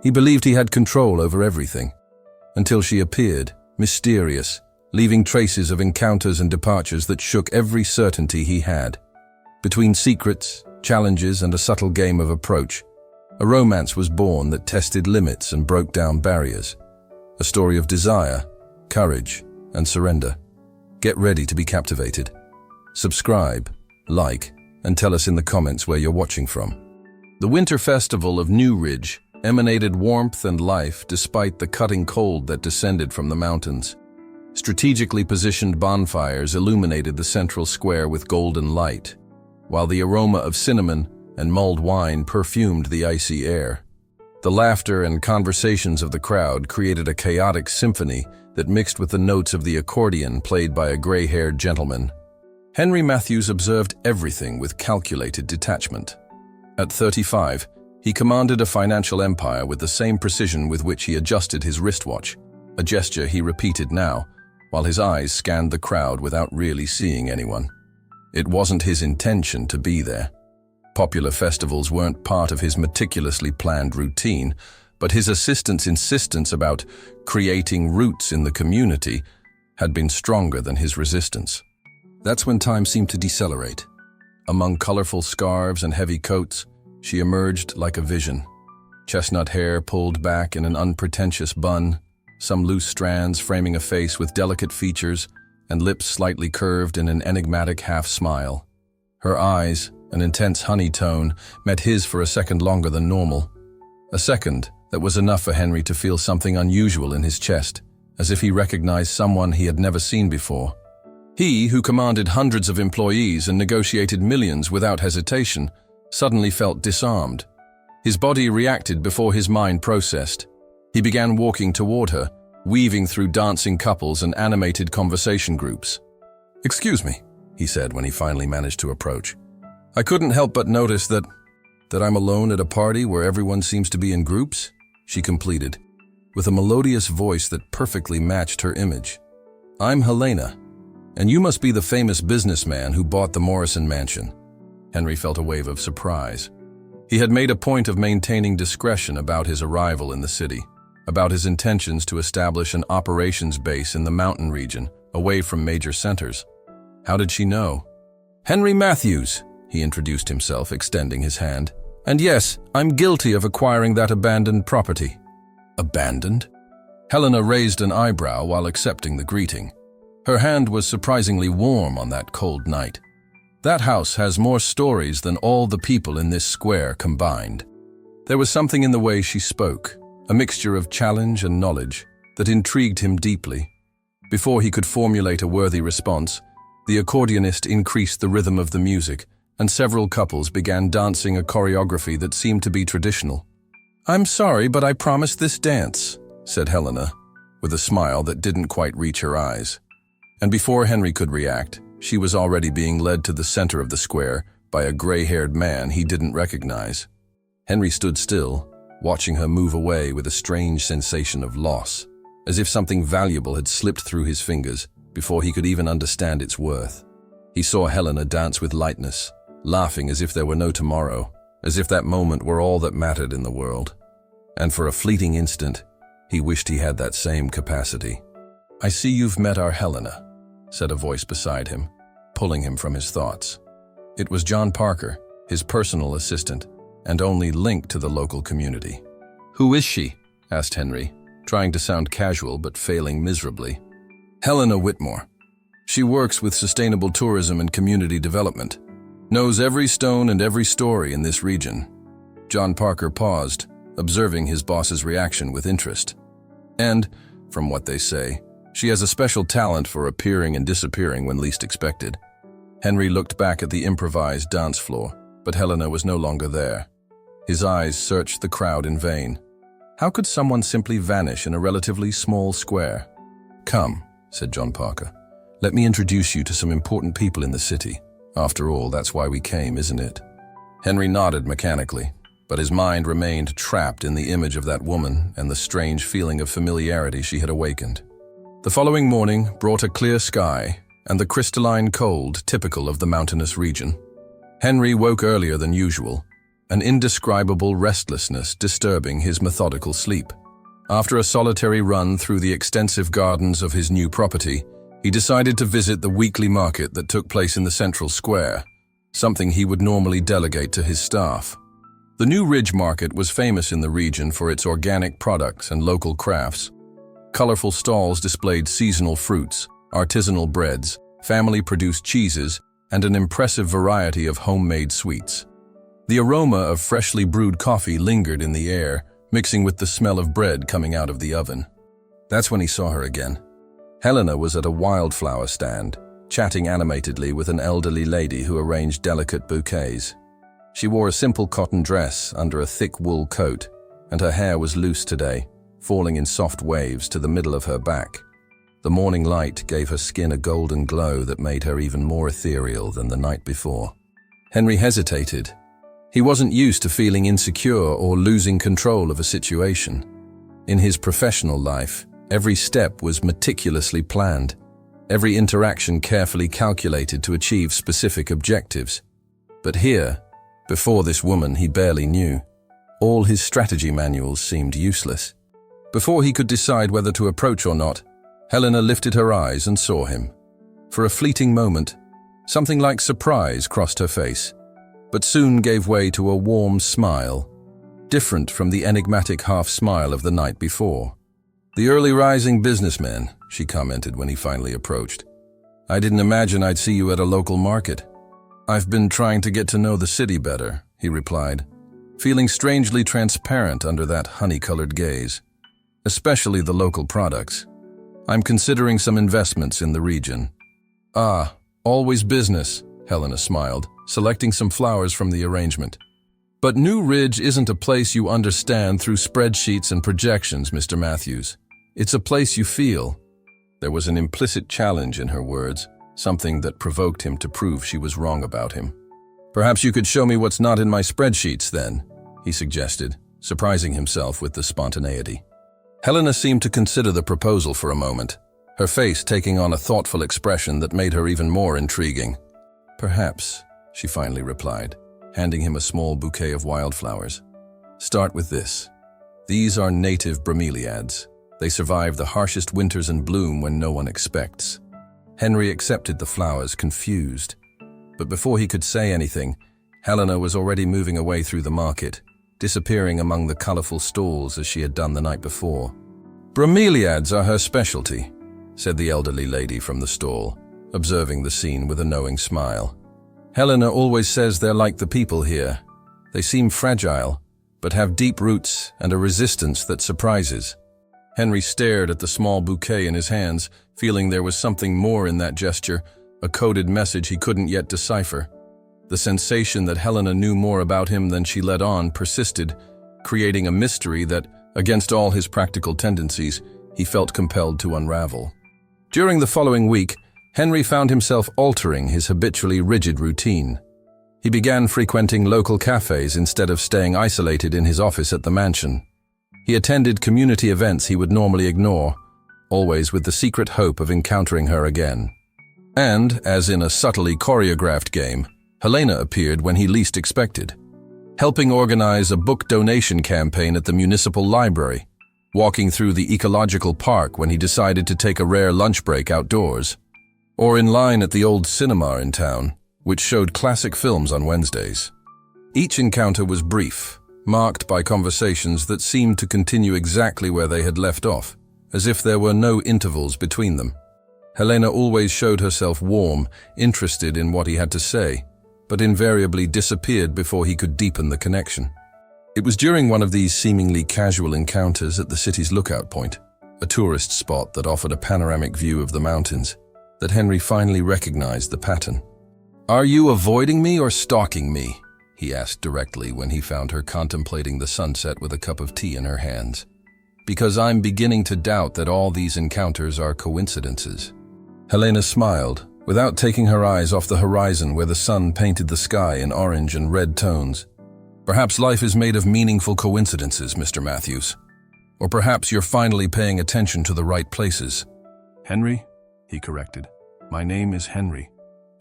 He believed he had control over everything, until she appeared, mysterious, leaving traces of encounters and departures that shook every certainty he had. Between secrets, challenges, and a subtle game of approach, a romance was born that tested limits and broke down barriers. A story of desire, courage, and surrender. Get ready to be captivated. Subscribe, like, and tell us in the comments where you're watching from. The Winter Festival of New Ridge emanated warmth and life despite the cutting cold that descended from the mountains. Strategically positioned bonfires illuminated the central square with golden light, while the aroma of cinnamon and mulled wine perfumed the icy air. The laughter and conversations of the crowd created a chaotic symphony that mixed with the notes of the accordion played by a gray-haired gentleman. Henry Matthews observed everything with calculated detachment. At 35, he commanded a financial empire with the same precision with which he adjusted his wristwatch, a gesture he repeated now, while his eyes scanned the crowd without really seeing anyone. It wasn't his intention to be there. Popular festivals weren't part of his meticulously planned routine, but his assistant's insistence about creating roots in the community had been stronger than his resistance. That's when time seemed to decelerate. Among colorful scarves and heavy coats, she emerged like a vision. Chestnut hair pulled back in an unpretentious bun, some loose strands framing a face with delicate features and lips slightly curved in an enigmatic half-smile. Her eyes, an intense honey tone, met his for a second longer than normal. A second that was enough for Henry to feel something unusual in his chest, as if he recognized someone he had never seen before. He, who commanded hundreds of employees and negotiated millions without hesitation, suddenly felt disarmed. His body reacted before his mind processed. He began walking toward her, weaving through dancing couples and animated conversation groups. "Excuse me," he said when he finally managed to approach. "I couldn't help but notice that I'm alone at a party where everyone seems to be in groups," she completed, with a melodious voice that perfectly matched her image. "I'm Helena, and you must be the famous businessman who bought the Morrison mansion." Henry felt a wave of surprise. He had made a point of maintaining discretion about his arrival in the city, about his intentions to establish an operations base in the mountain region, away from major centers. How did she know? "Henry Matthews," he introduced himself, extending his hand. "And yes, I'm guilty of acquiring that abandoned property." "Abandoned?" Helena raised an eyebrow while accepting the greeting. Her hand was surprisingly warm on that cold night. "That house has more stories than all the people in this square combined." There was something in the way she spoke, a mixture of challenge and knowledge, that intrigued him deeply. Before he could formulate a worthy response, the accordionist increased the rhythm of the music, and several couples began dancing a choreography that seemed to be traditional. "I'm sorry, but I promised this dance," said Helena, with a smile that didn't quite reach her eyes. And before Henry could react, she was already being led to the center of the square by a gray-haired man he didn't recognize. Henry stood still, watching her move away with a strange sensation of loss, as if something valuable had slipped through his fingers before he could even understand its worth. He saw Helena dance with lightness, laughing as if there were no tomorrow, as if that moment were all that mattered in the world. And for a fleeting instant, he wished he had that same capacity. "I see you've met our Helena," said a voice beside him, pulling him from his thoughts. It was John Parker, his personal assistant, and only link to the local community. "Who is she?" asked Henry, trying to sound casual but failing miserably. "Helena Whitmore. She works with sustainable tourism and community development. Knows every stone and every story in this region." John Parker paused, observing his boss's reaction with interest. "And, from what they say, she has a special talent for appearing and disappearing when least expected." Henry looked back at the improvised dance floor, but Helena was no longer there. His eyes searched the crowd in vain. How could someone simply vanish in a relatively small square? "Come," said John Parker. "Let me introduce you to some important people in the city. After all, that's why we came, isn't it?" Henry nodded mechanically, but his mind remained trapped in the image of that woman and the strange feeling of familiarity she had awakened. The following morning brought a clear sky and the crystalline cold typical of the mountainous region. Henry woke earlier than usual, an indescribable restlessness disturbing his methodical sleep. After a solitary run through the extensive gardens of his new property, he decided to visit the weekly market that took place in the central square, something he would normally delegate to his staff. The New Ridge Market was famous in the region for its organic products and local crafts. Colorful stalls displayed seasonal fruits, artisanal breads, family-produced cheeses, and an impressive variety of homemade sweets. The aroma of freshly brewed coffee lingered in the air, mixing with the smell of bread coming out of the oven. That's when he saw her again. Helena was at a wildflower stand, chatting animatedly with an elderly lady who arranged delicate bouquets. She wore a simple cotton dress under a thick wool coat, and her hair was loose today, falling in soft waves to the middle of her back. The morning light gave her skin a golden glow that made her even more ethereal than the night before. Henry hesitated. He wasn't used to feeling insecure or losing control of a situation. In his professional life, every step was meticulously planned, every interaction carefully calculated to achieve specific objectives. But here, before this woman he barely knew, all his strategy manuals seemed useless. Before he could decide whether to approach or not, Helena lifted her eyes and saw him. For a fleeting moment, something like surprise crossed her face, but soon gave way to a warm smile, different from the enigmatic half-smile of the night before. "The early rising businessman," she commented when he finally approached. "I didn't imagine I'd see you at a local market." "I've been trying to get to know the city better," he replied, feeling strangely transparent under that honey-colored gaze. "Especially the local products. I'm considering some investments in the region." "Ah, always business," Helena smiled, selecting some flowers from the arrangement. "But New Ridge isn't a place you understand through spreadsheets and projections, Mr. Matthews. It's a place you feel." There was an implicit challenge in her words, something that provoked him to prove she was wrong about him. "Perhaps you could show me what's not in my spreadsheets then," he suggested, surprising himself with the spontaneity. Helena seemed to consider the proposal for a moment, her face taking on a thoughtful expression that made her even more intriguing. "Perhaps," she finally replied, handing him a small bouquet of wildflowers. "Start with this. These are native bromeliads. They survive the harshest winters and bloom when no one expects." Henry accepted the flowers, confused. But before he could say anything, Helena was already moving away through the market, disappearing among the colorful stalls as she had done the night before. "Bromeliads are her specialty," said the elderly lady from the stall, observing the scene with a knowing smile. "Helena always says they're like the people here. They seem fragile, but have deep roots and a resistance that surprises." Henry stared at the small bouquet in his hands, feeling there was something more in that gesture, a coded message he couldn't yet decipher. The sensation that Helena knew more about him than she let on persisted, creating a mystery that, against all his practical tendencies, he felt compelled to unravel. During the following week, Henry found himself altering his habitually rigid routine. He began frequenting local cafes instead of staying isolated in his office at the mansion. He attended community events he would normally ignore, always with the secret hope of encountering her again. And, as in a subtly choreographed game, Helena appeared when he least expected, helping organize a book donation campaign at the municipal library, walking through the ecological park when he decided to take a rare lunch break outdoors, or in line at the old cinema in town, which showed classic films on Wednesdays. Each encounter was brief, marked by conversations that seemed to continue exactly where they had left off, as if there were no intervals between them. Helena always showed herself warm, interested in what he had to say, but invariably disappeared before he could deepen the connection. It was during one of these seemingly casual encounters at the city's lookout point, a tourist spot that offered a panoramic view of the mountains, that Henry finally recognized the pattern. "Are you avoiding me or stalking me?" he asked directly when he found her contemplating the sunset with a cup of tea in her hands. "Because I'm beginning to doubt that all these encounters are coincidences." Helena smiled, without taking her eyes off the horizon where the sun painted the sky in orange and red tones. "Perhaps life is made of meaningful coincidences, Mr. Matthews. Or perhaps you're finally paying attention to the right places." "Henry," he corrected. "My name is Henry,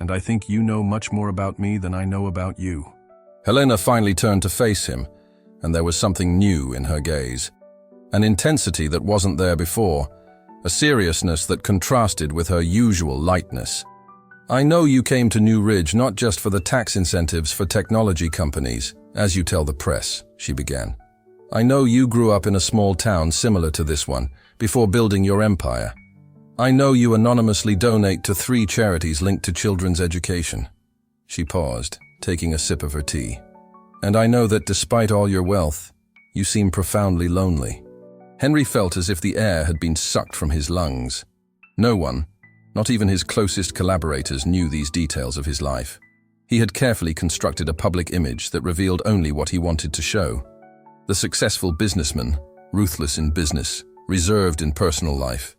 and I think you know much more about me than I know about you." Helena finally turned to face him, and there was something new in her gaze. An intensity that wasn't there before, a seriousness that contrasted with her usual lightness. "I know you came to New Ridge not just for the tax incentives for technology companies, as you tell the press," she began. "I know you grew up in a small town similar to this one, before building your empire. I know you anonymously donate to 3 charities linked to children's education." She paused, taking a sip of her tea. "And I know that despite all your wealth, you seem profoundly lonely." Henry felt as if the air had been sucked from his lungs. No one, not even his closest collaborators, knew these details of his life. He had carefully constructed a public image that revealed only what he wanted to show. The successful businessman, ruthless in business, reserved in personal life.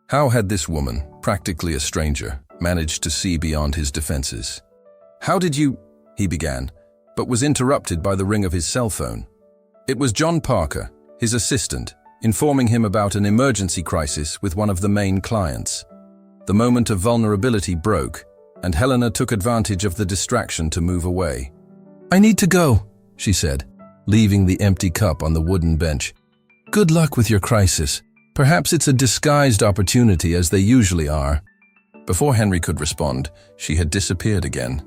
How had this woman, practically a stranger, managed to see beyond his defenses? "How did you—" he began, but was interrupted by the ring of his cell phone. It was John Parker, his assistant, informing him about an emergency crisis with one of the main clients. The moment of vulnerability broke, and Helena took advantage of the distraction to move away. "I need to go," she said, leaving the empty cup on the wooden bench. "Good luck with your crisis. Perhaps it's a disguised opportunity as they usually are." Before Henry could respond, she had disappeared again,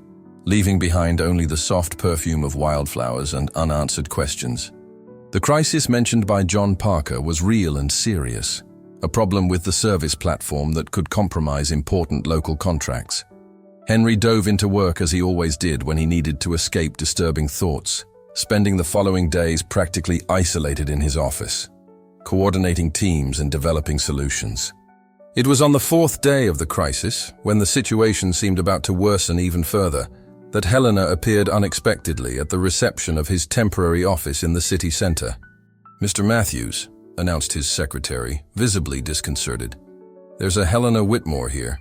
leaving behind only the soft perfume of wildflowers and unanswered questions. The crisis mentioned by John Parker was real and serious, a problem with the service platform that could compromise important local contracts. Henry dove into work as he always did when he needed to escape disturbing thoughts, spending the following days practically isolated in his office, coordinating teams and developing solutions. It was on the 4th day of the crisis, when the situation seemed about to worsen even further, that Helena appeared unexpectedly at the reception of his temporary office in the city center. "Mr. Matthews," announced his secretary, visibly disconcerted. "There's a Helena Whitmore here.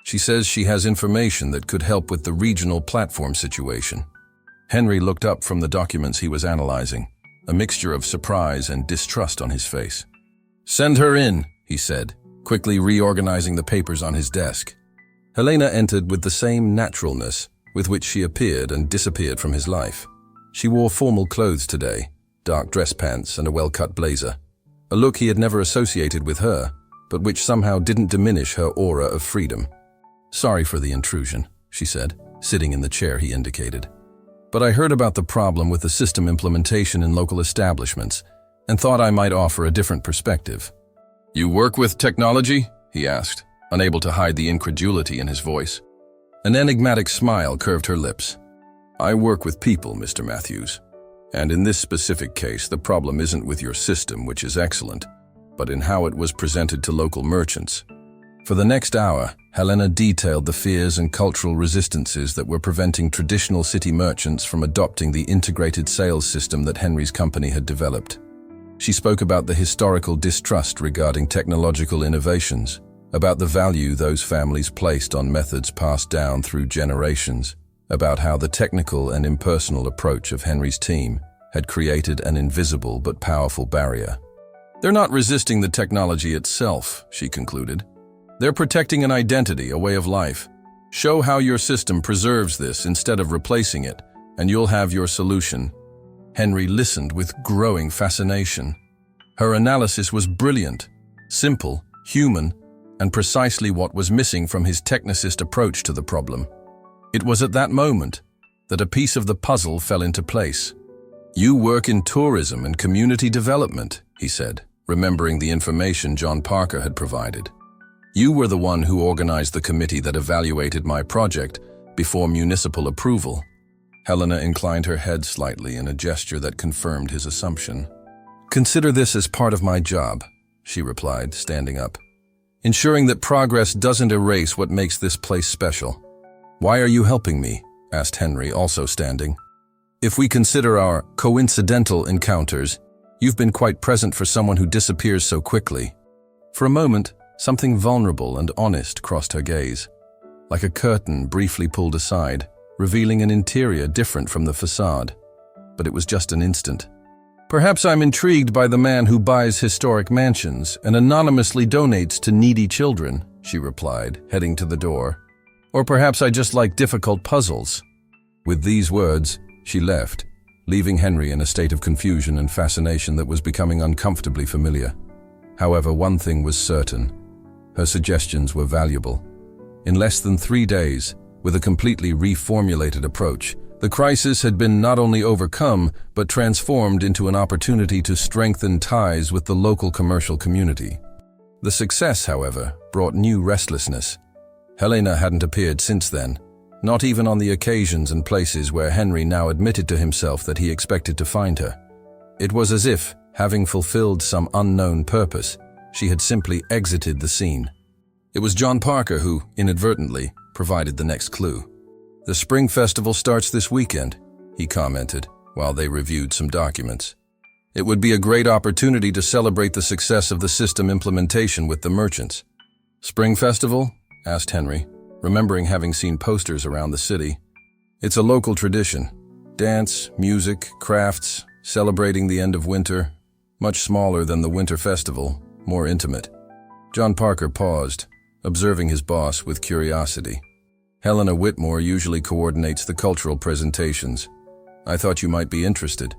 She says she has information that could help with the regional platform situation." Henry looked up from the documents he was analyzing, a mixture of surprise and distrust on his face. "Send her in," he said, quickly reorganizing the papers on his desk. Helena entered with the same naturalness with which she appeared and disappeared from his life. She wore formal clothes today, dark dress pants and a well-cut blazer, a look he had never associated with her, but which somehow didn't diminish her aura of freedom. "Sorry for the intrusion," she said, sitting in the chair he indicated. "But I heard about the problem with the system implementation in local establishments and thought I might offer a different perspective." "You work with technology?" he asked, unable to hide the incredulity in his voice. An enigmatic smile curved her lips. "I work with people, Mr. Matthews. And in this specific case, the problem isn't with your system, which is excellent, but in how it was presented to local merchants." For the next hour, Helena detailed the fears and cultural resistances that were preventing traditional city merchants from adopting the integrated sales system that Henry's company had developed. She spoke about the historical distrust regarding technological innovations, about the value those families placed on methods passed down through generations, about how the technical and impersonal approach of Henry's team had created an invisible but powerful barrier. "They're not resisting the technology itself," she concluded. "They're protecting an identity, a way of life. Show how your system preserves this instead of replacing it, and you'll have your solution." Henry listened with growing fascination. Her analysis was brilliant, simple, human, and precisely what was missing from his technicist approach to the problem. It was at that moment that a piece of the puzzle fell into place. "You work in tourism and community development," he said, remembering the information John Parker had provided. "You were the one who organized the committee that evaluated my project before municipal approval." Helena inclined her head slightly in a gesture that confirmed his assumption. "Consider this as part of my job," she replied, standing up. "Ensuring that progress doesn't erase what makes this place special." "Why are you helping me?" asked Henry, also standing. "If we consider our coincidental encounters, you've been quite present for someone who disappears so quickly." For a moment, something vulnerable and honest crossed her gaze, like a curtain briefly pulled aside, revealing an interior different from the facade. But it was just an instant. "Perhaps I'm intrigued by the man who buys historic mansions and anonymously donates to needy children," she replied, heading to the door. "Or perhaps I just like difficult puzzles." With these words, She left, leaving Henry in a state of confusion and fascination that was becoming uncomfortably familiar. However, one thing was certain. Her suggestions were valuable. In less than 3 days, with a completely reformulated approach, the crisis had been not only overcome, but transformed into an opportunity to strengthen ties with the local commercial community. The success, however, brought new restlessness. Helena hadn't appeared since then, not even on the occasions and places where Henry now admitted to himself that he expected to find her. It was as if, having fulfilled some unknown purpose, she had simply exited the scene. It was John Parker who, inadvertently, provided the next clue. "The Spring Festival starts this weekend," he commented, while they reviewed some documents. "It would be a great opportunity to celebrate the success of the system implementation with the merchants." "Spring Festival?" asked Henry, remembering having seen posters around the city. "It's a local tradition. Dance, music, crafts, celebrating the end of winter. Much smaller than the Winter Festival, more intimate." John Parker paused, observing his boss with curiosity. "Helena Whitmore usually coordinates the cultural presentations. I thought you might be interested."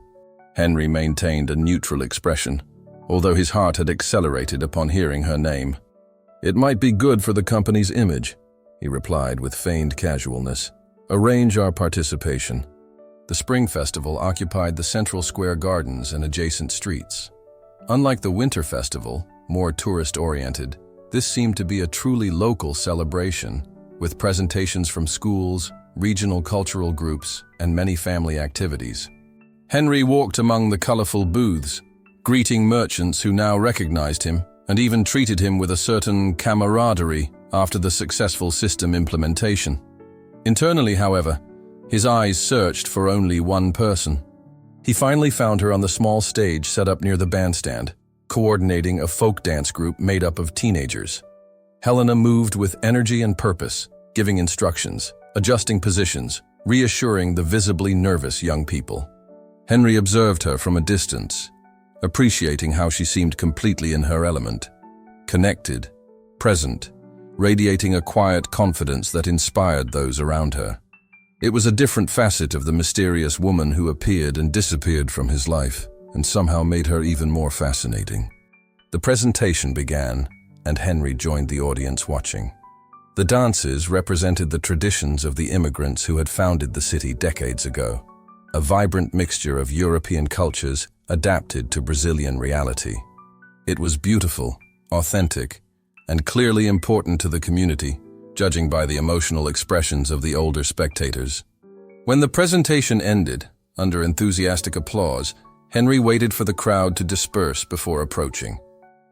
Henry maintained a neutral expression, although his heart had accelerated upon hearing her name. "It might be good for the company's image," he replied with feigned casualness. "Arrange our participation." The Spring Festival occupied the central square gardens and adjacent streets. Unlike the Winter Festival, more tourist-oriented, this seemed to be a truly local celebration, with presentations from schools, regional cultural groups, and many family activities. Henry walked among the colorful booths, greeting merchants who now recognized him and even treated him with a certain camaraderie after the successful system implementation. Internally, however, his eyes searched for only one person. He finally found her on the small stage set up near the bandstand, coordinating a folk dance group made up of teenagers. Helena moved with energy and purpose, giving instructions, adjusting positions, reassuring the visibly nervous young people. Henry observed her from a distance, appreciating how she seemed completely in her element, connected, present, radiating a quiet confidence that inspired those around her. It was a different facet of the mysterious woman who appeared and disappeared from his life, and somehow made her even more fascinating. The presentation began, and Henry joined the audience watching. The dances represented the traditions of the immigrants who had founded the city decades ago, a vibrant mixture of European cultures adapted to Brazilian reality. It was beautiful, authentic, and clearly important to the community, judging by the emotional expressions of the older spectators. When the presentation ended, under enthusiastic applause, Henry waited for the crowd to disperse before approaching.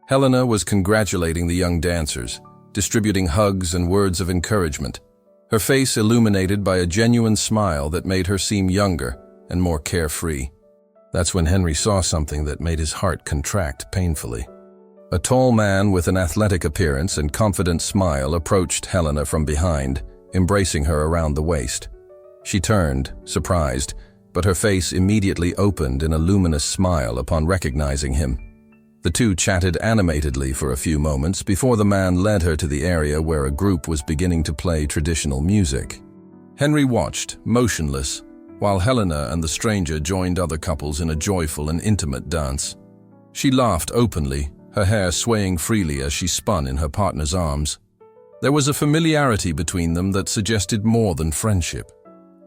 Helena was congratulating the young dancers, distributing hugs and words of encouragement, her face illuminated by a genuine smile that made her seem younger and more carefree. That's when Henry saw something that made his heart contract painfully. A tall man with an athletic appearance and confident smile approached Helena from behind, embracing her around the waist. She turned, surprised, but her face immediately opened in a luminous smile upon recognizing him. The two chatted animatedly for a few moments before the man led her to the area where a group was beginning to play traditional music. Henry watched, motionless, while Helena and the stranger joined other couples in a joyful and intimate dance. She laughed openly, her hair swaying freely as she spun in her partner's arms. There was a familiarity between them that suggested more than friendship.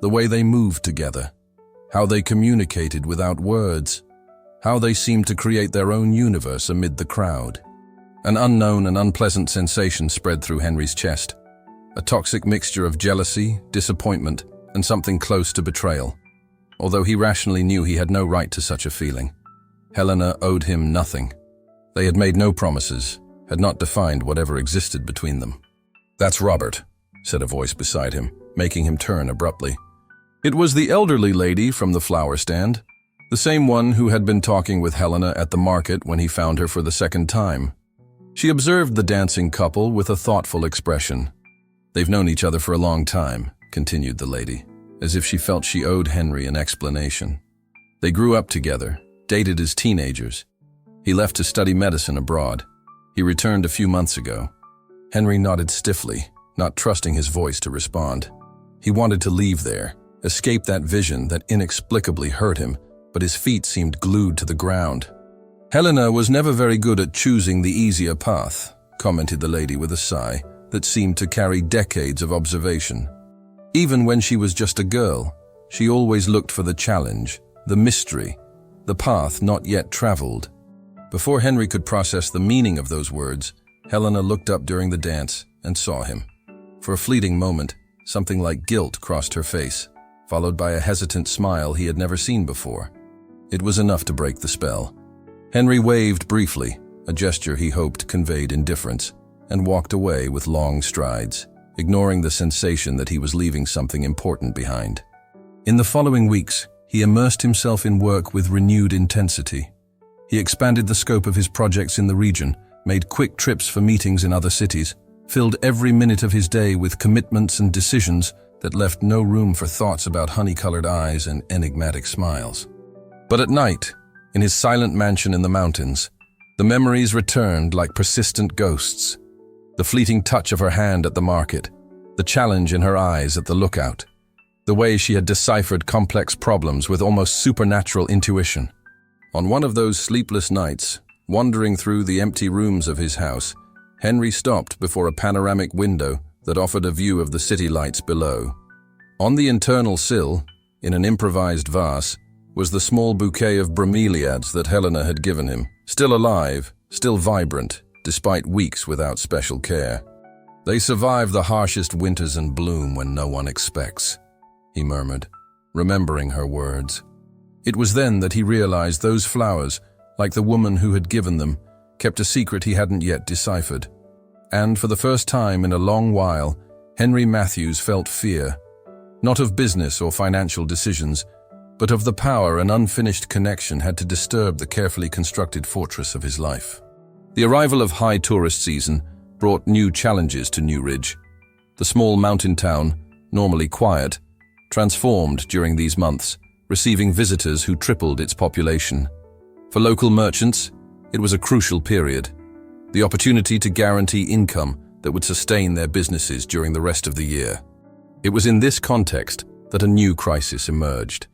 The way they moved together, how they communicated without words, how they seemed to create their own universe amid the crowd. An unknown and unpleasant sensation spread through Henry's chest, a toxic mixture of jealousy, disappointment, and something close to betrayal. Although he rationally knew he had no right to such a feeling, Helena owed him nothing. They had made no promises, had not defined whatever existed between them. "That's Robert," said a voice beside him, making him turn abruptly. It was the elderly lady from the flower stand, the same one who had been talking with Helena at the market when he found her for the second time. She observed the dancing couple with a thoughtful expression. "They've known each other for a long time," continued the lady, as if she felt she owed Henry an explanation. "They grew up together, dated as teenagers. He left to study medicine abroad. He returned a few months ago." Henry nodded stiffly, not trusting his voice to respond. He wanted to leave there, escape that vision that inexplicably hurt him, but his feet seemed glued to the ground. "Helena was never very good at choosing the easier path," commented the lady with a sigh that seemed to carry decades of observation. "Even when she was just a girl, she always looked for the challenge, the mystery, the path not yet traveled." Before Henry could process the meaning of those words, Helena looked up during the dance and saw him. For a fleeting moment, something like guilt crossed her face, followed by a hesitant smile he had never seen before. It was enough to break the spell. Henry waved briefly, a gesture he hoped conveyed indifference, and walked away with long strides, ignoring the sensation that he was leaving something important behind. In the following weeks, he immersed himself in work with renewed intensity. He expanded the scope of his projects in the region, made quick trips for meetings in other cities, filled every minute of his day with commitments and decisions that left no room for thoughts about honey-colored eyes and enigmatic smiles. But at night, in his silent mansion in the mountains, the memories returned like persistent ghosts. The fleeting touch of her hand at the market, the challenge in her eyes at the lookout, the way she had deciphered complex problems with almost supernatural intuition. On one of those sleepless nights, wandering through the empty rooms of his house, Henry stopped before a panoramic window that offered a view of the city lights below. On the internal sill, in an improvised vase, was the small bouquet of bromeliads that Helena had given him, still alive, still vibrant, despite weeks without special care. "They survive the harshest winters and bloom when no one expects," he murmured, remembering her words. It was then that he realized those flowers, like the woman who had given them, kept a secret he hadn't yet deciphered. And for the first time in a long while, Henry Matthews felt fear, not of business or financial decisions, but of the power an unfinished connection had to disturb the carefully constructed fortress of his life. The arrival of high tourist season brought new challenges to New Ridge. The small mountain town, normally quiet, transformed during these months, receiving visitors who tripled its population. For local merchants, it was a crucial period, the opportunity to guarantee income that would sustain their businesses during the rest of the year. It was in this context that a new crisis emerged.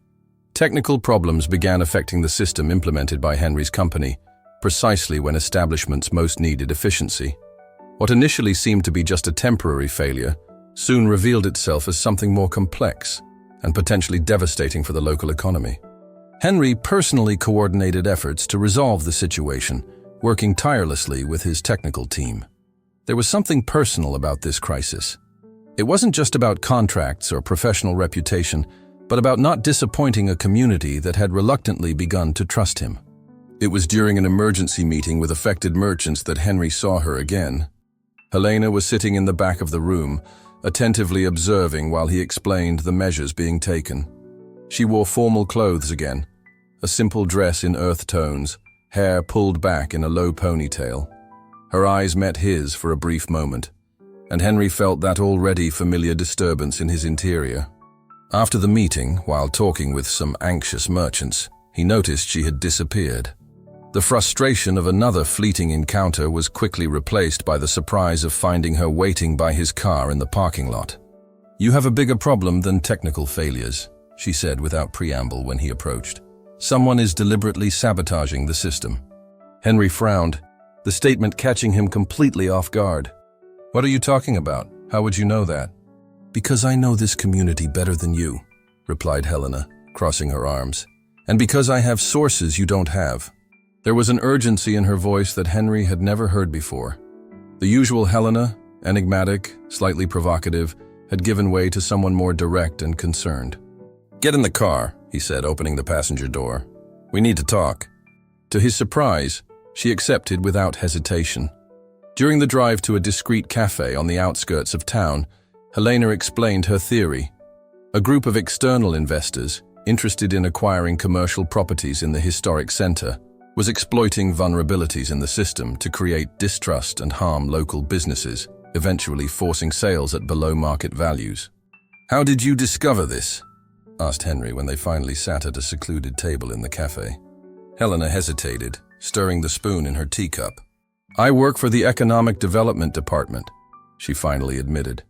Technical problems began affecting the system implemented by Henry's company, precisely when establishments most needed efficiency. What initially seemed to be just a temporary failure soon revealed itself as something more complex and potentially devastating for the local economy. Henry personally coordinated efforts to resolve the situation, working tirelessly with his technical team. There was something personal about this crisis. It wasn't just about contracts or professional reputation, but about not disappointing a community that had reluctantly begun to trust him. It was during an emergency meeting with affected merchants that Henry saw her again. Helena was sitting in the back of the room, attentively observing while he explained the measures being taken. She wore formal clothes again, a simple dress in earth tones, hair pulled back in a low ponytail. Her eyes met his for a brief moment, and Henry felt that already familiar disturbance in his interior. After the meeting, while talking with some anxious merchants, he noticed she had disappeared. The frustration of another fleeting encounter was quickly replaced by the surprise of finding her waiting by his car in the parking lot. "You have a bigger problem than technical failures," she said without preamble when he approached. "Someone is deliberately sabotaging the system." Henry frowned, the statement catching him completely off guard. "What are you talking about? How would you know that?" "Because I know this community better than you," replied Helena, crossing her arms. "And because I have sources you don't have." There was an urgency in her voice that Henry had never heard before. The usual Helena, enigmatic, slightly provocative, had given way to someone more direct and concerned. "Get in the car," he said, opening the passenger door. "We need to talk." To his surprise, she accepted without hesitation. During the drive to a discreet cafe on the outskirts of town, Helena explained her theory. A group of external investors, interested in acquiring commercial properties in the historic center, was exploiting vulnerabilities in the system to create distrust and harm local businesses, eventually forcing sales at below-market values. "How did you discover this?" asked Henry when they finally sat at a secluded table in the cafe. Helena hesitated, stirring the spoon in her teacup. "I work for the Economic Development Department," she finally admitted.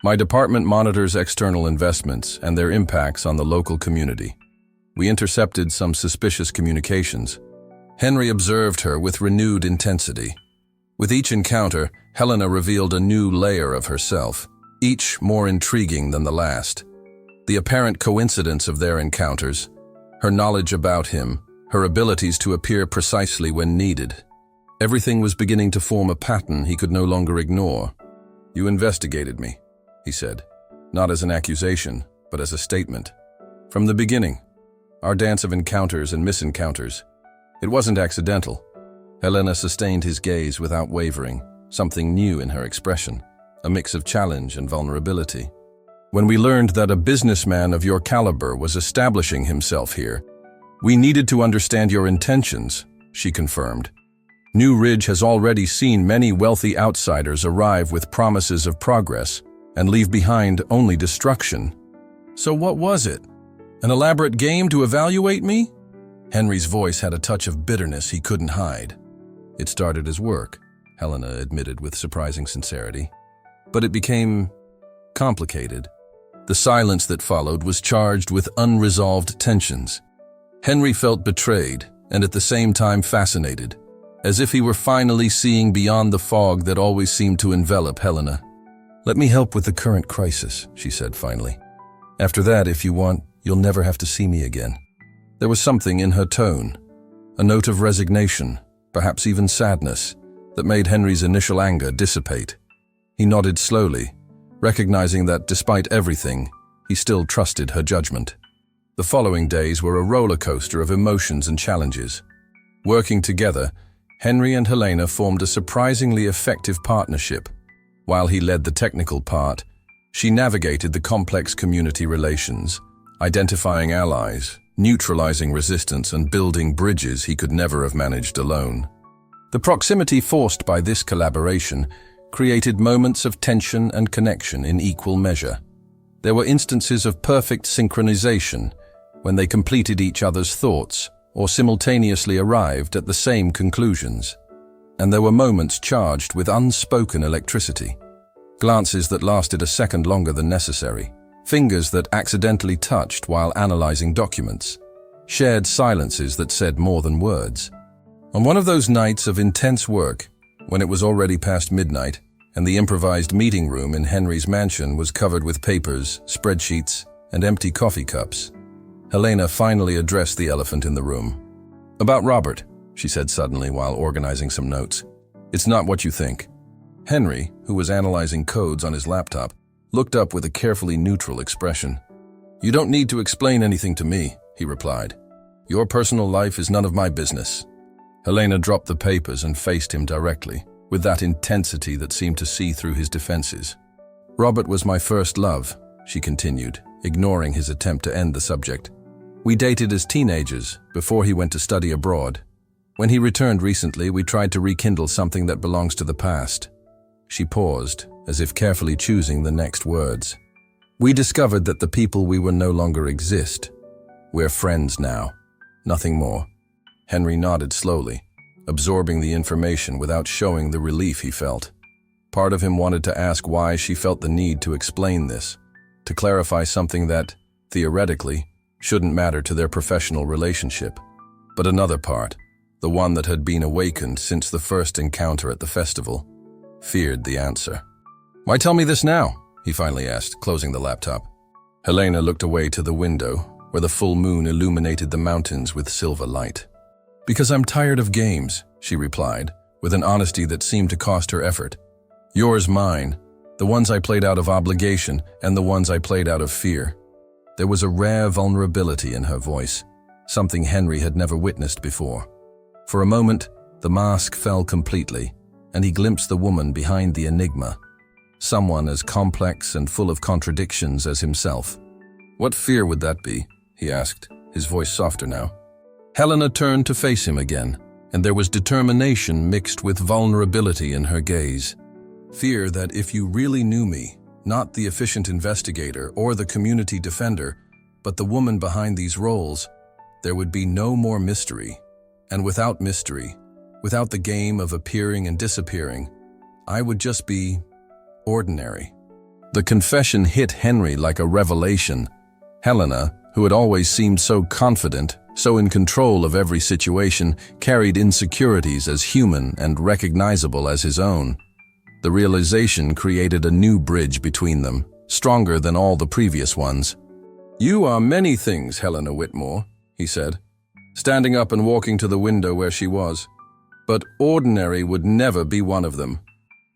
My department monitors external investments and their impacts on the local community. We intercepted some suspicious communications. Henry observed her with renewed intensity. With each encounter, Helena revealed a new layer of herself, each more intriguing than the last. The apparent coincidence of their encounters, her knowledge about him, her abilities to appear precisely when needed. Everything was beginning to form a pattern he could no longer ignore. "You investigated me," he said, not as an accusation, but as a statement. "From the beginning, our dance of encounters and misencounters. It wasn't accidental." Helena sustained his gaze without wavering, something new in her expression, a mix of challenge and vulnerability. "When we learned that a businessman of your caliber was establishing himself here, we needed to understand your intentions," she confirmed. "New Ridge has already seen many wealthy outsiders arrive with promises of progress and leave behind only destruction." "So what was it? An elaborate game to evaluate me?" Henry's voice had a touch of bitterness he couldn't hide. "It started as work," Helena admitted with surprising sincerity. "But it became complicated." The silence that followed was charged with unresolved tensions. Henry felt betrayed and at the same time fascinated, as if he were finally seeing beyond the fog that always seemed to envelop Helena. "Let me help with the current crisis," she said finally. "After that, if you want, you'll never have to see me again." There was something in her tone, a note of resignation, perhaps even sadness, that made Henry's initial anger dissipate. He nodded slowly, recognizing that despite everything, he still trusted her judgment. The following days were a roller coaster of emotions and challenges. Working together, Henry and Helena formed a surprisingly effective partnership. While he led the technical part, she navigated the complex community relations, identifying allies, neutralizing resistance, and building bridges he could never have managed alone. The proximity forced by this collaboration created moments of tension and connection in equal measure. There were instances of perfect synchronization when they completed each other's thoughts or simultaneously arrived at the same conclusions. And there were moments charged with unspoken electricity. Glances that lasted a second longer than necessary. Fingers that accidentally touched while analyzing documents. Shared silences that said more than words. On one of those nights of intense work, when it was already past midnight, and the improvised meeting room in Henry's mansion was covered with papers, spreadsheets, and empty coffee cups, Helena finally addressed the elephant in the room. "About Robert," she said suddenly while organizing some notes. "It's not what you think." Henry, who was analyzing codes on his laptop, looked up with a carefully neutral expression. "You don't need to explain anything to me," he replied. "Your personal life is none of my business." Helena dropped the papers and faced him directly, with that intensity that seemed to see through his defenses. "Robert was my first love," she continued, ignoring his attempt to end the subject. "We dated as teenagers, before he went to study abroad. When he returned recently, we tried to rekindle something that belongs to the past." She paused, as if carefully choosing the next words. "We discovered that the people we were no longer exist. We're friends now. Nothing more." Henry nodded slowly, absorbing the information without showing the relief he felt. Part of him wanted to ask why she felt the need to explain this, to clarify something that, theoretically, shouldn't matter to their professional relationship. But another part, the one that had been awakened since the first encounter at the festival, feared the answer. "Why tell me this now?" he finally asked, closing the laptop. Helena looked away to the window, where the full moon illuminated the mountains with silver light. "Because I'm tired of games," she replied, with an honesty that seemed to cost her effort. "Yours, mine, the ones I played out of obligation and the ones I played out of fear." There was a rare vulnerability in her voice, something Henry had never witnessed before. For a moment, the mask fell completely, and he glimpsed the woman behind the enigma, someone as complex and full of contradictions as himself. "What fear would that be?" he asked, his voice softer now. Helena turned to face him again, and there was determination mixed with vulnerability in her gaze. "Fear that if you really knew me, not the efficient investigator or the community defender, but the woman behind these roles, there would be no more mystery. And without mystery, without the game of appearing and disappearing, I would just be ordinary." The confession hit Henry like a revelation. Helena, who had always seemed so confident, so in control of every situation, carried insecurities as human and recognizable as his own. The realization created a new bridge between them, stronger than all the previous ones. "You are many things, Helena Whitmore," he said, standing up and walking to the window where she was. "But ordinary would never be one of them."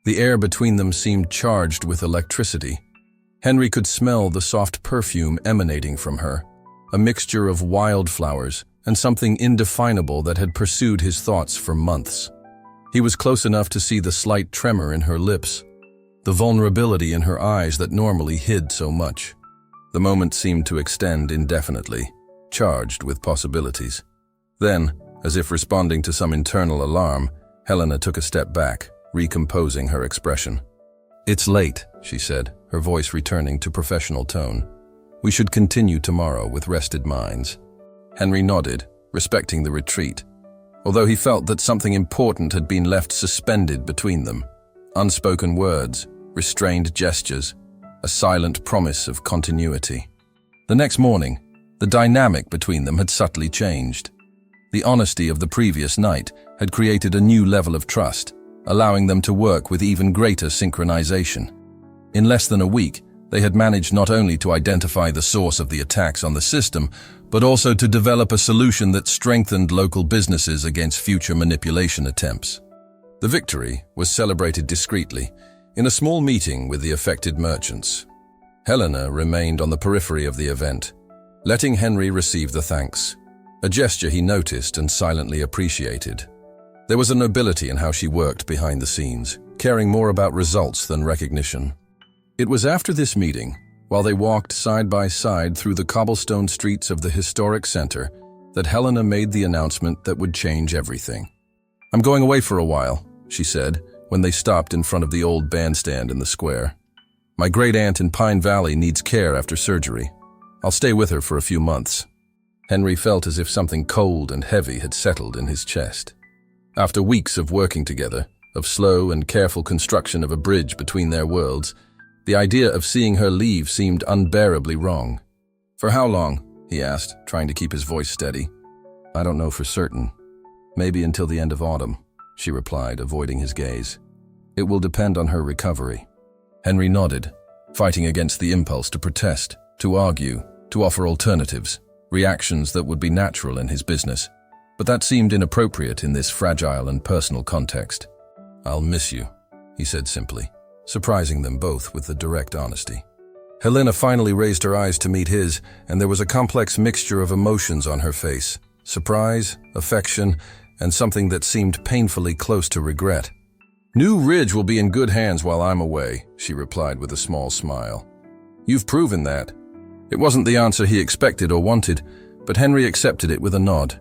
The air between them seemed charged with electricity. Henry could smell the soft perfume emanating from her, a mixture of wildflowers and something indefinable that had pursued his thoughts for months. He was close enough to see the slight tremor in her lips, the vulnerability in her eyes that normally hid so much. The moment seemed to extend indefinitely, charged with possibilities. Then, as if responding to some internal alarm, Helena took a step back, recomposing her expression. "It's late," she said, her voice returning to professional tone. "We should continue tomorrow with rested minds." Henry nodded, respecting the retreat, although he felt that something important had been left suspended between them. Unspoken words, restrained gestures, a silent promise of continuity. The next morning, the dynamic between them had subtly changed. The honesty of the previous night had created a new level of trust, allowing them to work with even greater synchronization. In less than a week, they had managed not only to identify the source of the attacks on the system, but also to develop a solution that strengthened local businesses against future manipulation attempts. The victory was celebrated discreetly, in a small meeting with the affected merchants. Helena remained on the periphery of the event, letting Henry receive the thanks, a gesture he noticed and silently appreciated. There was a nobility in how she worked behind the scenes, caring more about results than recognition. It was after this meeting, while they walked side by side through the cobblestone streets of the historic center, that Helena made the announcement that would change everything. "I'm going away for a while," she said, when they stopped in front of the old bandstand in the square. "My great-aunt in Pine Valley needs care after surgery. I'll stay with her for a few months." Henry felt as if something cold and heavy had settled in his chest. After weeks of working together, of slow and careful construction of a bridge between their worlds, the idea of seeing her leave seemed unbearably wrong. "For how long?" he asked, trying to keep his voice steady. "I don't know for certain. Maybe until the end of autumn," she replied, avoiding his gaze. "It will depend on her recovery." Henry nodded, fighting against the impulse to protest, to argue, to offer alternatives, reactions that would be natural in his business. But that seemed inappropriate in this fragile and personal context. "I'll miss you," he said simply, surprising them both with the direct honesty. Helena finally raised her eyes to meet his, and there was a complex mixture of emotions on her face: surprise, affection, and something that seemed painfully close to regret. "New Ridge will be in good hands while I'm away," she replied with a small smile. "You've proven that." It wasn't the answer he expected or wanted, but Henry accepted it with a nod.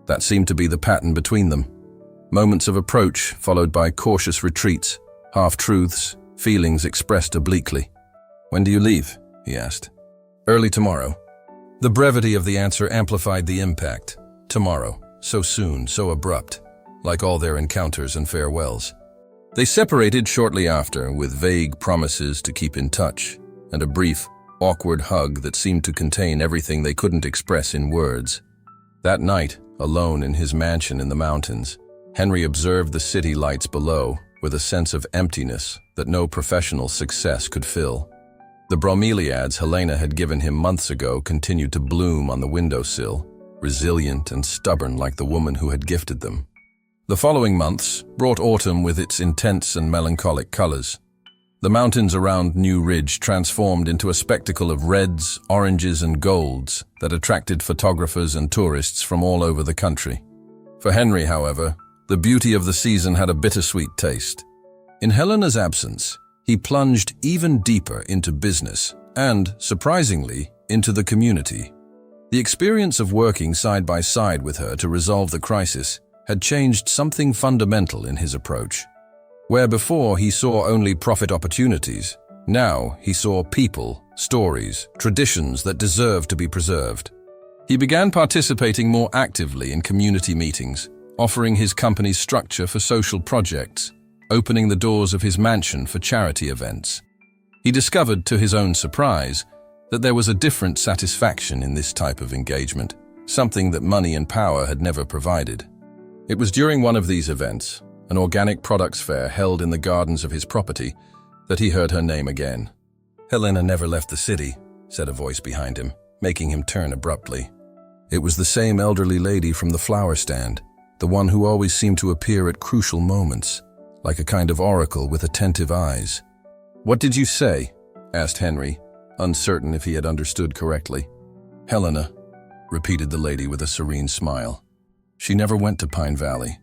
That seemed to be the pattern between them. Moments of approach followed by cautious retreats, half-truths, feelings expressed obliquely. "When do you leave?" he asked. "Early tomorrow." The brevity of the answer amplified the impact. Tomorrow, so soon, so abrupt, like all their encounters and farewells. They separated shortly after, with vague promises to keep in touch, and a brief, awkward hug that seemed to contain everything they couldn't express in words. That night, alone in his mansion in the mountains, Henry observed the city lights below with a sense of emptiness that no professional success could fill. The bromeliads Helena had given him months ago continued to bloom on the windowsill, resilient and stubborn like the woman who had gifted them. The following months brought autumn with its intense and melancholic colors. The mountains around New Ridge transformed into a spectacle of reds, oranges, and golds that attracted photographers and tourists from all over the country. For Henry, however, the beauty of the season had a bittersweet taste. In Helena's absence, he plunged even deeper into business and, surprisingly, into the community. The experience of working side by side with her to resolve the crisis had changed something fundamental in his approach. Where before he saw only profit opportunities, now he saw people, stories, traditions that deserved to be preserved. He began participating more actively in community meetings, offering his company's structure for social projects, opening the doors of his mansion for charity events. He discovered, to his own surprise, that there was a different satisfaction in this type of engagement, something that money and power had never provided. It was during one of these events, an organic products fair held in the gardens of his property, that he heard her name again. "Helena never left the city," said a voice behind him, making him turn abruptly. It was the same elderly lady from the flower stand, the one who always seemed to appear at crucial moments, like a kind of oracle with attentive eyes. "What did you say?" asked Henry, uncertain if he had understood correctly. "Helena," repeated the lady with a serene smile. "She never went to Pine Valley.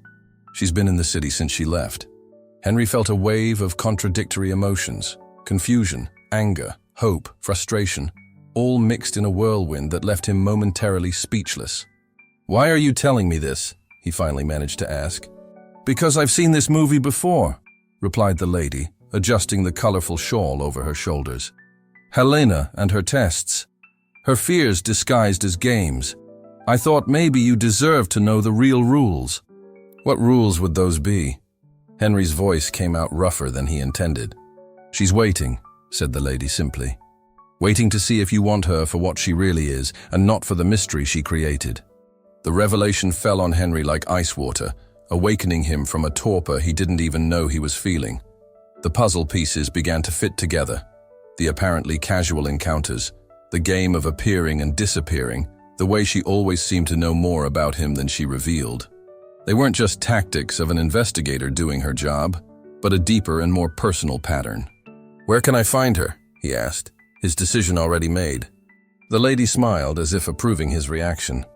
She's been in the city since she left." Henry felt a wave of contradictory emotions, confusion, anger, hope, frustration, all mixed in a whirlwind that left him momentarily speechless. "Why are you telling me this?" he finally managed to ask. "Because I've seen this movie before," replied the lady, adjusting the colorful shawl over her shoulders. "Helena and her tests. Her fears disguised as games. I thought maybe you deserved to know the real rules." "What rules would those be?" Henry's voice came out rougher than he intended. "She's waiting," said the lady simply. "Waiting to see if you want her for what she really is, and not for the mystery she created." The revelation fell on Henry like ice water, awakening him from a torpor he didn't even know he was feeling. The puzzle pieces began to fit together. The apparently casual encounters, the game of appearing and disappearing, the way she always seemed to know more about him than she revealed. They weren't just tactics of an investigator doing her job, but a deeper and more personal pattern. "Where can I find her?" he asked, his decision already made. The lady smiled as if approving his reaction.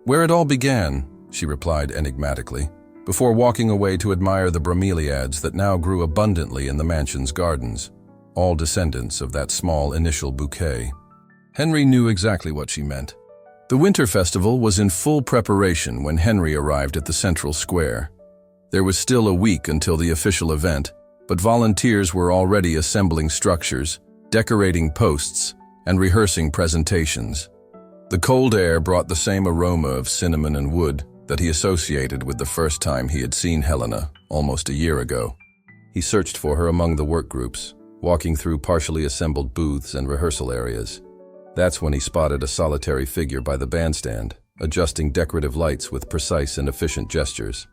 "Where it all began," she replied enigmatically, before walking away to admire the bromeliads that now grew abundantly in the mansion's gardens, all descendants of that small initial bouquet. Henry knew exactly what she meant. The winter festival was in full preparation when Henry arrived at the central square. There was still a week until the official event, but volunteers were already assembling structures, decorating posts, and rehearsing presentations. The cold air brought the same aroma of cinnamon and wood that he associated with the first time he had seen Helena, almost a year ago. He searched for her among the work groups, walking through partially assembled booths and rehearsal areas. That's when he spotted a solitary figure by the bandstand, adjusting decorative lights with precise and efficient gestures.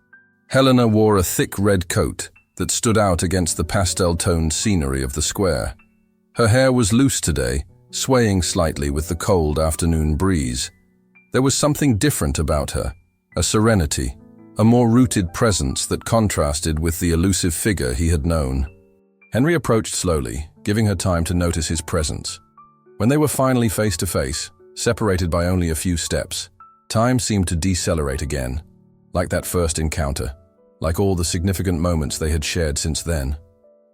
Helena wore a thick red coat that stood out against the pastel-toned scenery of the square. Her hair was loose today, swaying slightly with the cold afternoon breeze. There was something different about her, a serenity, a more rooted presence that contrasted with the elusive figure he had known. Henry approached slowly, giving her time to notice his presence. When they were finally face to face, separated by only a few steps, time seemed to decelerate again, like that first encounter, like all the significant moments they had shared since then.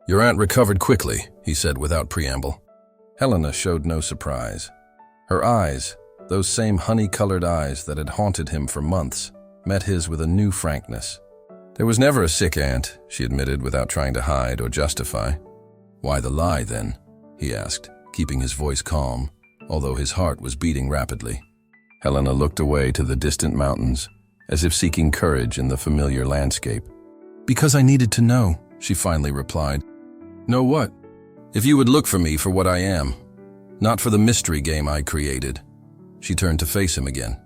"Your aunt recovered quickly," he said without preamble. Helena showed no surprise. Her eyes, those same honey-colored eyes that had haunted him for months, met his with a new frankness. "There was never a sick aunt," she admitted without trying to hide or justify. "Why the lie, then?" he asked, keeping his voice calm, although his heart was beating rapidly. Helena looked away to the distant mountains, as if seeking courage in the familiar landscape. "Because I needed to know," she finally replied. "Know what?" "If you would look for me for what I am, not for the mystery game I created." She turned to face him again.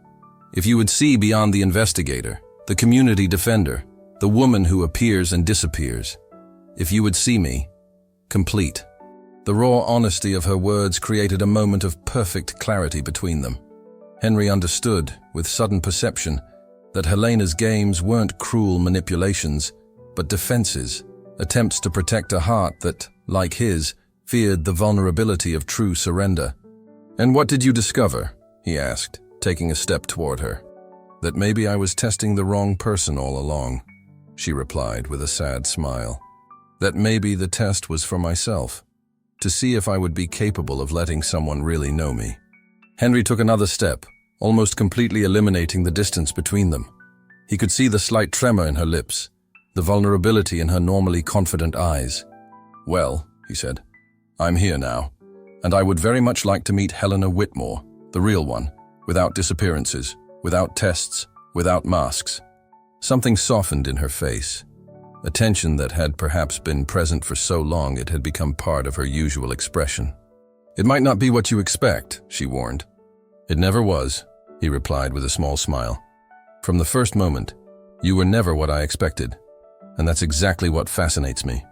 "If you would see beyond the investigator, the community defender, the woman who appears and disappears. If you would see me, complete." The raw honesty of her words created a moment of perfect clarity between them. Henry understood, with sudden perception, that Helena's games weren't cruel manipulations, but defenses, attempts to protect a heart that, like his, feared the vulnerability of true surrender. "And what did you discover?" he asked, taking a step toward her. "That maybe I was testing the wrong person all along," she replied with a sad smile. "That maybe the test was for myself, to see if I would be capable of letting someone really know me." Henry took another step, almost completely eliminating the distance between them. He could see the slight tremor in her lips, the vulnerability in her normally confident eyes. "Well," he said, "I'm here now, and I would very much like to meet Helena Whitmore, the real one, without disappearances, without tests, without masks." Something softened in her face. a tension that had perhaps been present for so long it had become part of her usual expression. "It might not be what you expect," she warned. "It never was," he replied with a small smile. "From the first moment, you were never what I expected, and that's exactly what fascinates me."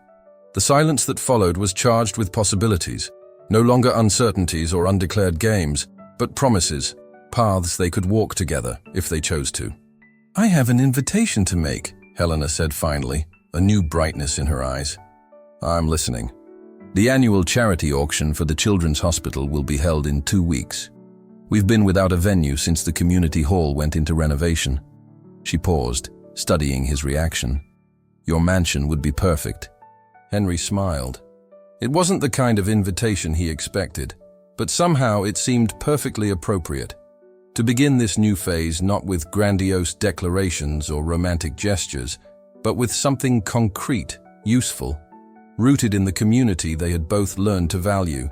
The silence that followed was charged with possibilities, no longer uncertainties or undeclared games, but promises, paths they could walk together if they chose to. "I have an invitation to make," Helena said finally, a new brightness in her eyes. "I'm listening." "The annual charity auction for the Children's Hospital will be held in 2 weeks. We've been without a venue since the community hall went into renovation." She paused, studying his reaction. "Your mansion would be perfect." Henry smiled. It wasn't the kind of invitation he expected, but somehow it seemed perfectly appropriate. To begin this new phase not with grandiose declarations or romantic gestures, but with something concrete, useful, rooted in the community they had both learned to value.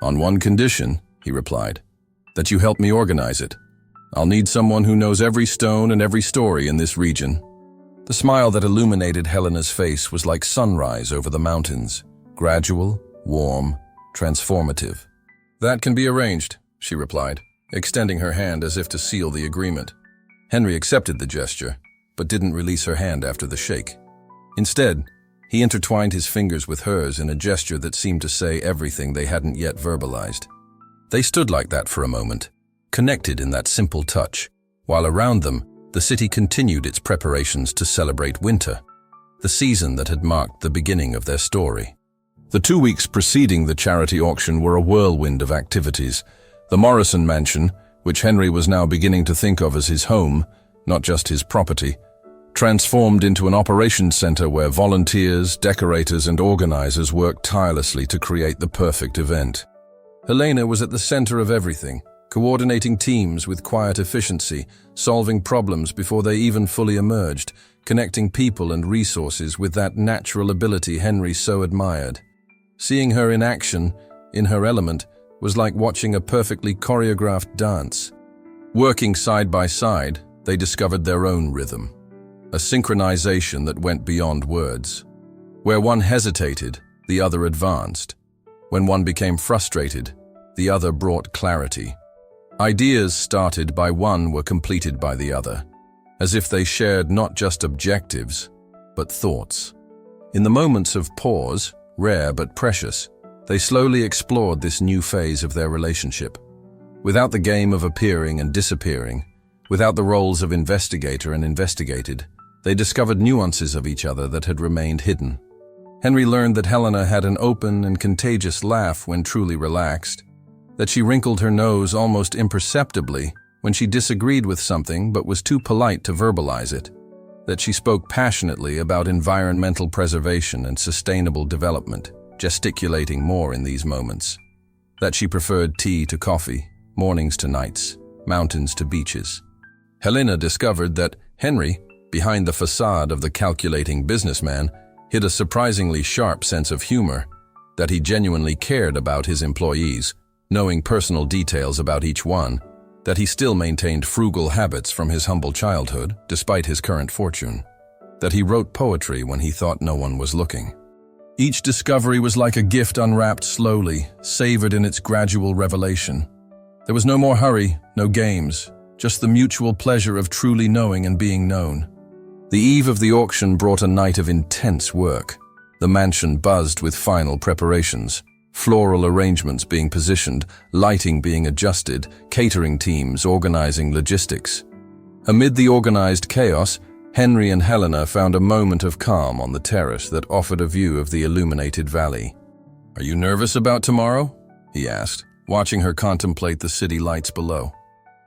"On one condition," he replied, "that you help me organize it. I'll need someone who knows every stone and every story in this region." The smile that illuminated Helena's face was like sunrise over the mountains, gradual, warm, transformative. "That can be arranged," she replied, extending her hand as if to seal the agreement. Henry accepted the gesture, but didn't release her hand after the shake. Instead, he intertwined his fingers with hers in a gesture that seemed to say everything they hadn't yet verbalized. They stood like that for a moment, connected in that simple touch, while around them, the city continued its preparations to celebrate winter, the season that had marked the beginning of their story. The 2 weeks preceding the charity auction were a whirlwind of activities. The Morrison mansion, which Henry was now beginning to think of as his home, not just his property, transformed into an operations center where volunteers, decorators, and organizers worked tirelessly to create the perfect event. Helena was at the center of everything, coordinating teams with quiet efficiency, solving problems before they even fully emerged, connecting people and resources with that natural ability Henry so admired. Seeing her in action, in her element, was like watching a perfectly choreographed dance. Working side by side, they discovered their own rhythm, a synchronization that went beyond words. Where one hesitated, the other advanced. When one became frustrated, the other brought clarity. Ideas started by one were completed by the other, as if they shared not just objectives, but thoughts. In the moments of pause, rare but precious, they slowly explored this new phase of their relationship. Without the game of appearing and disappearing, without the roles of investigator and investigated, they discovered nuances of each other that had remained hidden. Henry learned that Helena had an open and contagious laugh when truly relaxed, that she wrinkled her nose almost imperceptibly when she disagreed with something but was too polite to verbalize it, that she spoke passionately about environmental preservation and sustainable development, gesticulating more in these moments, that she preferred tea to coffee, mornings to nights, mountains to beaches. Helena discovered that Henry, behind the facade of the calculating businessman, hid a surprisingly sharp sense of humor, that he genuinely cared about his employees, knowing personal details about each one, that he still maintained frugal habits from his humble childhood, despite his current fortune, that he wrote poetry when he thought no one was looking. Each discovery was like a gift unwrapped slowly, savored in its gradual revelation. There was no more hurry, no games, just the mutual pleasure of truly knowing and being known. The eve of the auction brought a night of intense work. The mansion buzzed with final preparations, floral arrangements being positioned, lighting being adjusted, catering teams organizing logistics. Amid the organized chaos, Henry and Helena found a moment of calm on the terrace that offered a view of the illuminated valley. "Are you nervous about tomorrow?" he asked, watching her contemplate the city lights below.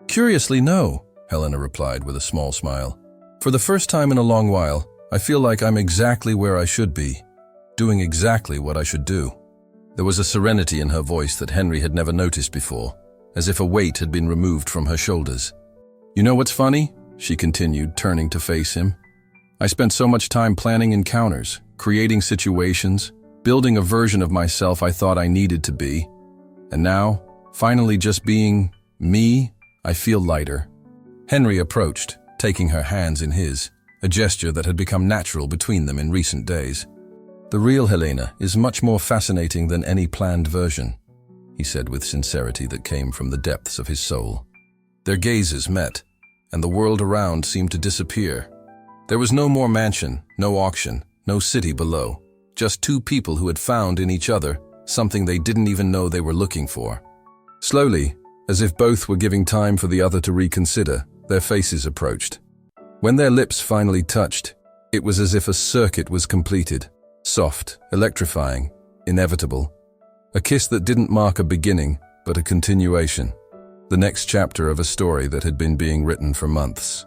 "Curiously, no," Helena replied with a small smile. "For the first time in a long while, I feel like I'm exactly where I should be, doing exactly what I should do." There was a serenity in her voice that Henry had never noticed before, as if a weight had been removed from her shoulders. "You know what's funny?" she continued, turning to face him. "I spent so much time planning encounters, creating situations, building a version of myself I thought I needed to be. And now, finally just being me, I feel lighter." Henry approached, taking her hands in his, a gesture that had become natural between them in recent days. "The real Helena is much more fascinating than any planned version," he said with sincerity that came from the depths of his soul. Their gazes met, and the world around seemed to disappear. There was no more mansion, no auction, no city below, just two people who had found in each other something they didn't even know they were looking for. Slowly, as if both were giving time for the other to reconsider, their faces approached. When their lips finally touched, it was as if a circuit was completed, soft, electrifying, inevitable. A kiss that didn't mark a beginning, but a continuation. The next chapter of a story that had been being written for months.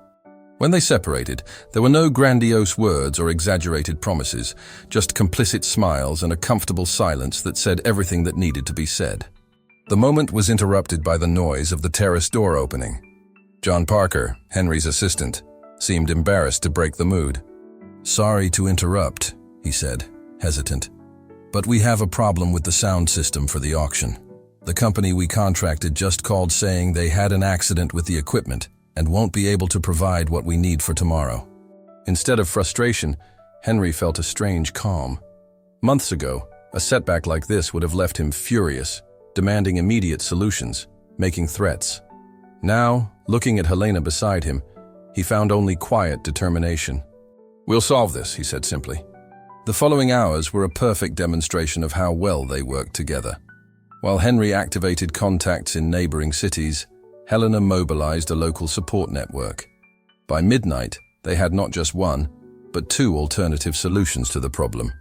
When they separated, there were no grandiose words or exaggerated promises, just complicit smiles and a comfortable silence that said everything that needed to be said. The moment was interrupted by the noise of the terrace door opening. John Parker, Henry's assistant, seemed embarrassed to break the mood. "Sorry to interrupt," he said, hesitant, "but we have a problem with the sound system for the auction. The company we contracted just called saying they had an accident with the equipment and won't be able to provide what we need for tomorrow." Instead of frustration, Henry felt a strange calm. Months ago, a setback like this would have left him furious, demanding immediate solutions, making threats. Now, looking at Helena beside him, he found only quiet determination. "We'll solve this," he said simply. The following hours were a perfect demonstration of how well they worked together. While Henry activated contacts in neighboring cities, Helena mobilized a local support network. By midnight, they had not just one, but two alternative solutions to the problem.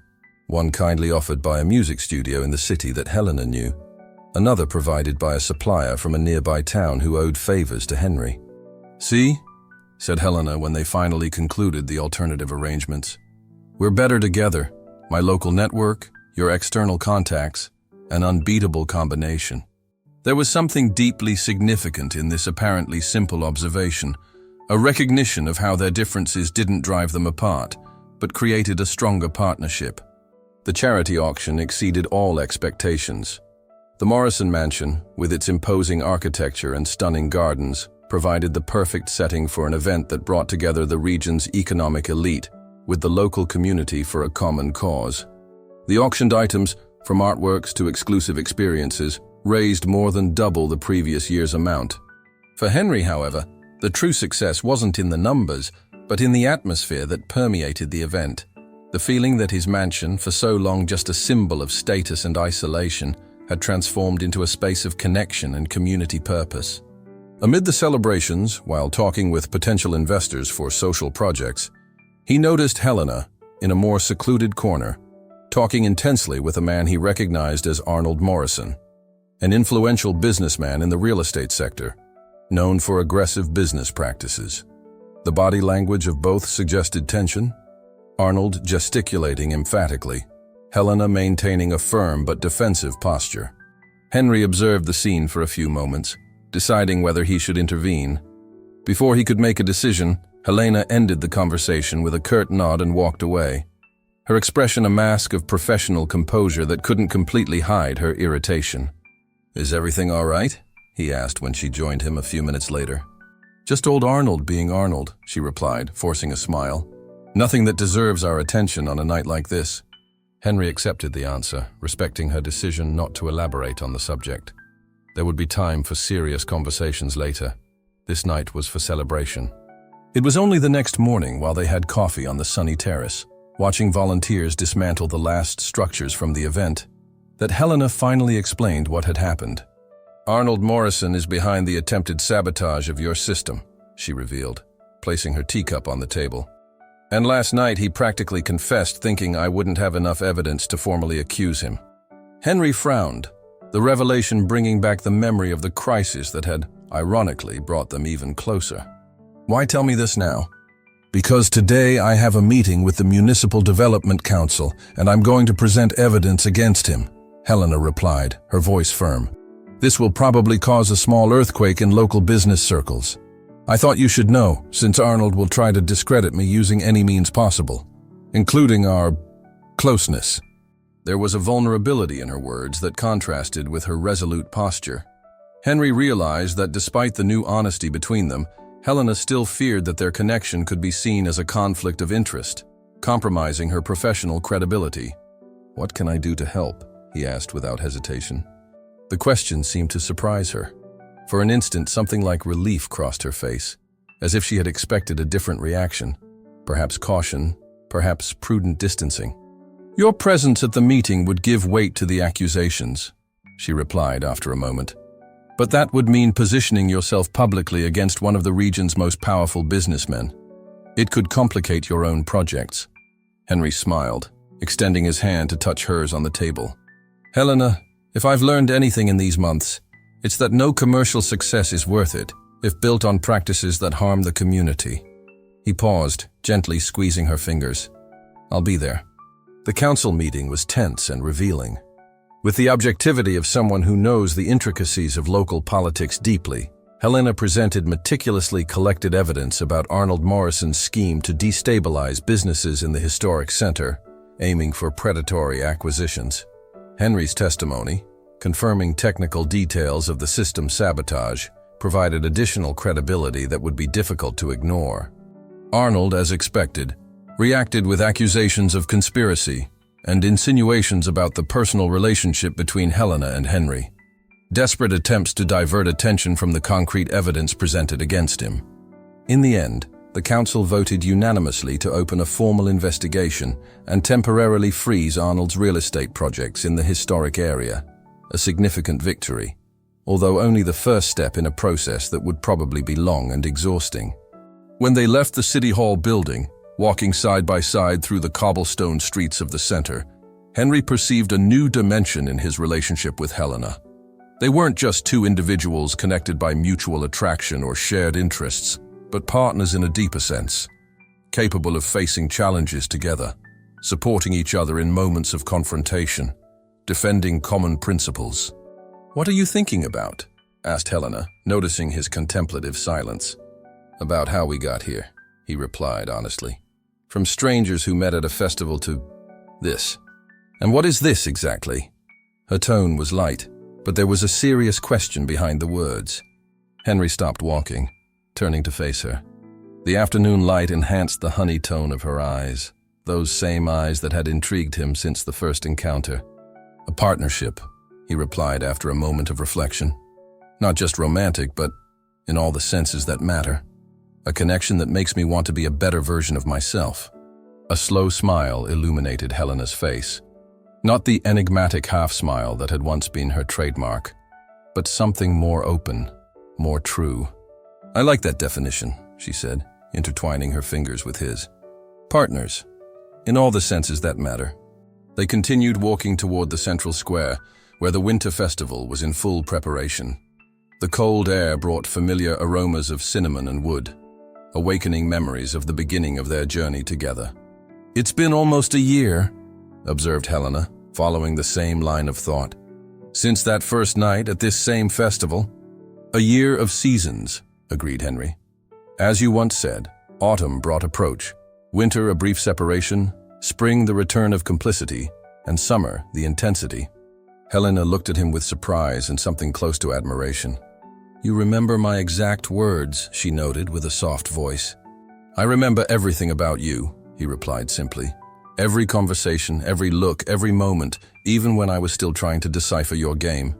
One kindly offered by a music studio in the city that Helena knew. Another provided by a supplier from a nearby town who owed favors to Henry. "See," said Helena when they finally concluded the alternative arrangements. "We're better together. My local network, your external contacts, an unbeatable combination." There was something deeply significant in this apparently simple observation, a recognition of how their differences didn't drive them apart, but created a stronger partnership. The charity auction exceeded all expectations. The Morrison Mansion, with its imposing architecture and stunning gardens, provided the perfect setting for an event that brought together the region's economic elite with the local community for a common cause. The auctioned items, from artworks to exclusive experiences, raised more than double the previous year's amount. For Henry, however, the true success wasn't in the numbers, but in the atmosphere that permeated the event. The feeling that his mansion, for so long just a symbol of status and isolation, had transformed into a space of connection and community purpose. Amid the celebrations, while talking with potential investors for social projects, he noticed Helena, in a more secluded corner, talking intensely with a man he recognized as Arnold Morrison, an influential businessman in the real estate sector, known for aggressive business practices. The body language of both suggested tension, Arnold gesticulating emphatically, Helena maintaining a firm but defensive posture. Henry observed the scene for a few moments, deciding whether he should intervene. Before he could make a decision, Helena ended the conversation with a curt nod and walked away, her expression a mask of professional composure that couldn't completely hide her irritation. "Is everything all right?" he asked when she joined him a few minutes later. "Just old Arnold being Arnold," she replied, forcing a smile. "Nothing that deserves our attention on a night like this." Henry accepted the answer, respecting her decision not to elaborate on the subject. There would be time for serious conversations later. This night was for celebration. It was only the next morning, while they had coffee on the sunny terrace, watching volunteers dismantle the last structures from the event, that Helena finally explained what had happened. "Arnold Morrison is behind the attempted sabotage of your system," she revealed, placing her teacup on the table. "And last night he practically confessed, thinking I wouldn't have enough evidence to formally accuse him." Henry frowned, the revelation bringing back the memory of the crisis that had, ironically, brought them even closer. "Why tell me this now?" "Because today I have a meeting with the Municipal Development Council, and I'm going to present evidence against him," Helena replied, her voice firm. "This will probably cause a small earthquake in local business circles. I thought you should know, since Arnold will try to discredit me using any means possible, including our closeness." There was a vulnerability in her words that contrasted with her resolute posture. Henry realized that despite the new honesty between them, Helena still feared that their connection could be seen as a conflict of interest, compromising her professional credibility. "What can I do to help?" he asked without hesitation. The question seemed to surprise her. For an instant, something like relief crossed her face, as if she had expected a different reaction, perhaps caution, perhaps prudent distancing. "Your presence at the meeting would give weight to the accusations," she replied after a moment. "But that would mean positioning yourself publicly against one of the region's most powerful businessmen. It could complicate your own projects." Henry smiled, extending his hand to touch hers on the table. "Helena, if I've learned anything in these months, it's that no commercial success is worth it if built on practices that harm the community." He paused, gently squeezing her fingers. "I'll be there." The council meeting was tense and revealing. With the objectivity of someone who knows the intricacies of local politics deeply, Helena presented meticulously collected evidence about Arnold Morrison's scheme to destabilize businesses in the historic center, aiming for predatory acquisitions. Henry's testimony, confirming technical details of the system sabotage, provided additional credibility that would be difficult to ignore. Arnold, as expected, reacted with accusations of conspiracy and insinuations about the personal relationship between Helena and Henry, desperate attempts to divert attention from the concrete evidence presented against him. In the end, the council voted unanimously to open a formal investigation and temporarily freeze Arnold's real estate projects in the historic area, a significant victory, although only the first step in a process that would probably be long and exhausting. When they left the City Hall building, walking side by side through the cobblestone streets of the center, Henry perceived a new dimension in his relationship with Helena. They weren't just two individuals connected by mutual attraction or shared interests, but partners in a deeper sense, capable of facing challenges together, supporting each other in moments of confrontation, defending common principles. "What are you thinking about?" asked Helena, noticing his contemplative silence. "About how we got here," he replied honestly. "From strangers who met at a festival to this." "And what is this exactly?" Her tone was light, but there was a serious question behind the words. Henry stopped walking, turning to face her. The afternoon light enhanced the honey tone of her eyes, those same eyes that had intrigued him since the first encounter. "A partnership," he replied after a moment of reflection. "Not just romantic, but in all the senses that matter. A connection that makes me want to be a better version of myself." A slow smile illuminated Helena's face. Not the enigmatic half-smile that had once been her trademark, but something more open, more true. "I like that definition," she said, intertwining her fingers with his. "Partners, in all the senses that matter." They continued walking toward the central square, where the winter festival was in full preparation. The cold air brought familiar aromas of cinnamon and wood, awakening memories of the beginning of their journey together. "It's been almost a year," observed Helena, following the same line of thought. "Since that first night at this same festival." "A year of seasons," agreed Henry. "As you once said, autumn brought approach, winter a brief separation, spring the return of complicity, and summer the intensity." Helena looked at him with surprise and something close to admiration. "You remember my exact words," she noted with a soft voice. "I remember everything about you," he replied simply. "Every conversation, every look, every moment, even when I was still trying to decipher your game."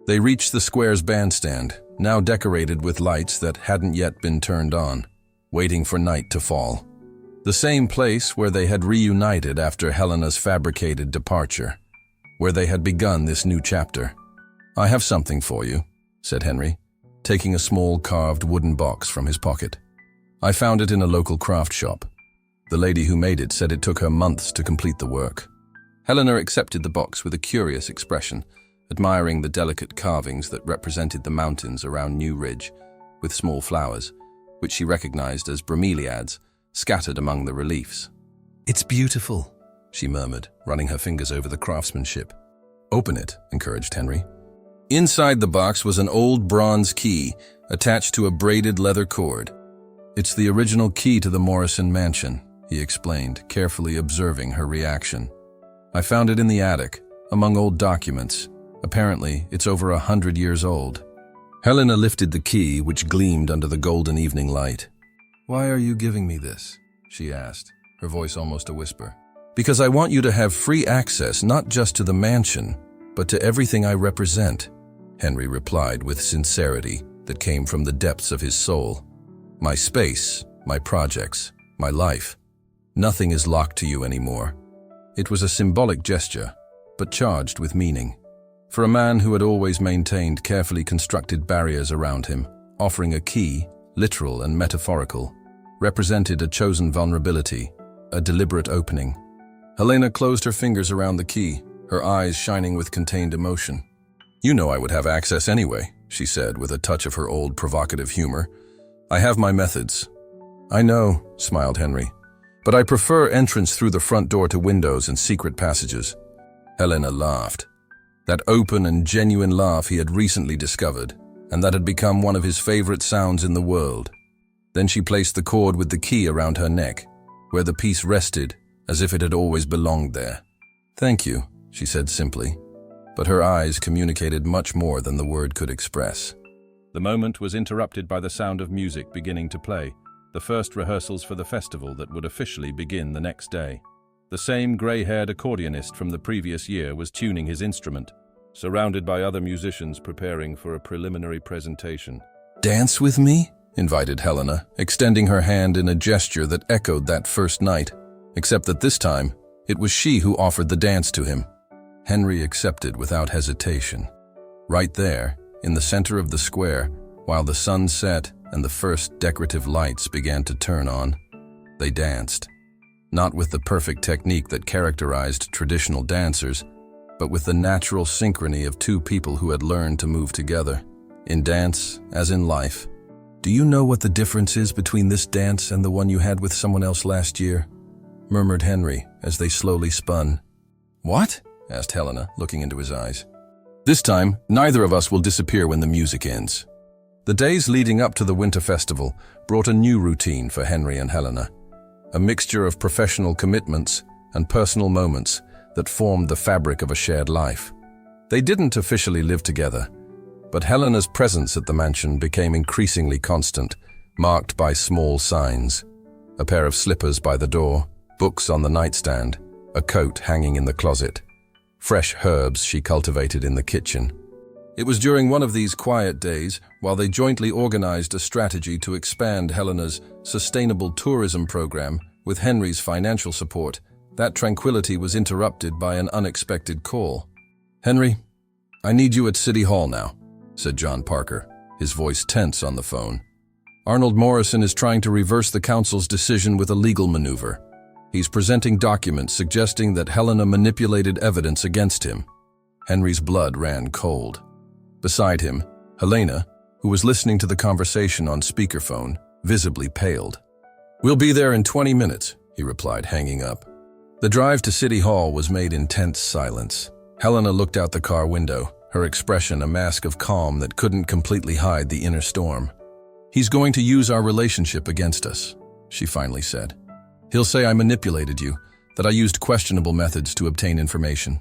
They reached the square's bandstand, now decorated with lights that hadn't yet been turned on, waiting for night to fall. The same place where they had reunited after Helena's fabricated departure, where they had begun this new chapter. "I have something for you," said Henry, taking a small carved wooden box from his pocket. "I found it in a local craft shop. The lady who made it said it took her months to complete the work." Helena accepted the box with a curious expression, admiring the delicate carvings that represented the mountains around New Ridge, with small flowers, which she recognized as bromeliads, scattered among the reliefs. "It's beautiful," she murmured, running her fingers over the craftsmanship. "Open it," encouraged Henry. Inside the box was an old bronze key attached to a braided leather cord. "It's the original key to the Morrison mansion," he explained, carefully observing her reaction. "I found it in the attic, among old documents. Apparently, it's over 100 years old." Helena lifted the key, which gleamed under the golden evening light. "Why are you giving me this?" she asked, her voice almost a whisper. "Because I want you to have free access not just to the mansion, but to everything I represent," Henry replied with sincerity that came from the depths of his soul. "My space, my projects, my life. Nothing is locked to you anymore." It was a symbolic gesture, but charged with meaning. For a man who had always maintained carefully constructed barriers around him, offering a key, literal and metaphorical, represented a chosen vulnerability, a deliberate opening. Helena closed her fingers around the key, her eyes shining with contained emotion. "You know I would have access anyway," she said with a touch of her old provocative humor. "I have my methods." "I know," smiled Henry, "but I prefer entrance through the front door to windows and secret passages." Helena laughed. That open and genuine laugh he had recently discovered, and that had become one of his favorite sounds in the world. Then she placed the cord with the key around her neck, where the piece rested, as if it had always belonged there. "Thank you," she said simply, but her eyes communicated much more than the word could express. The moment was interrupted by the sound of music beginning to play, the first rehearsals for the festival that would officially begin the next day. The same grey-haired accordionist from the previous year was tuning his instrument, surrounded by other musicians preparing for a preliminary presentation. "Dance with me?" invited Helena, extending her hand in a gesture that echoed that first night, except that this time, it was she who offered the dance to him. Henry accepted without hesitation. Right there, in the center of the square, while the sun set and the first decorative lights began to turn on, they danced. Not with the perfect technique that characterized traditional dancers, but with the natural synchrony of two people who had learned to move together. In dance, as in life. "Do you know what the difference is between this dance and the one you had with someone else last year?" murmured Henry as they slowly spun. "What?" asked Helena, looking into his eyes. "This time, neither of us will disappear when the music ends." The days leading up to the winter festival brought a new routine for Henry and Helena, a mixture of professional commitments and personal moments that formed the fabric of a shared life. They didn't officially live together, but Helena's presence at the mansion became increasingly constant, marked by small signs. A pair of slippers by the door, books on the nightstand, a coat hanging in the closet, fresh herbs she cultivated in the kitchen. It was during one of these quiet days, while they jointly organized a strategy to expand Helena's sustainable tourism program with Henry's financial support, that tranquility was interrupted by an unexpected call. "Henry, I need you at City Hall now," said John Parker, his voice tense on the phone. "Arnold Morrison is trying to reverse the council's decision with a legal maneuver. He's presenting documents suggesting that Helena manipulated evidence against him." Henry's blood ran cold. Beside him, Helena, who was listening to the conversation on speakerphone, visibly paled. "We'll be there in 20 minutes, he replied, hanging up. The drive to City Hall was made in tense silence. Helena looked out the car window, her expression a mask of calm that couldn't completely hide the inner storm. "He's going to use our relationship against us," she finally said. "He'll say I manipulated you, that I used questionable methods to obtain information."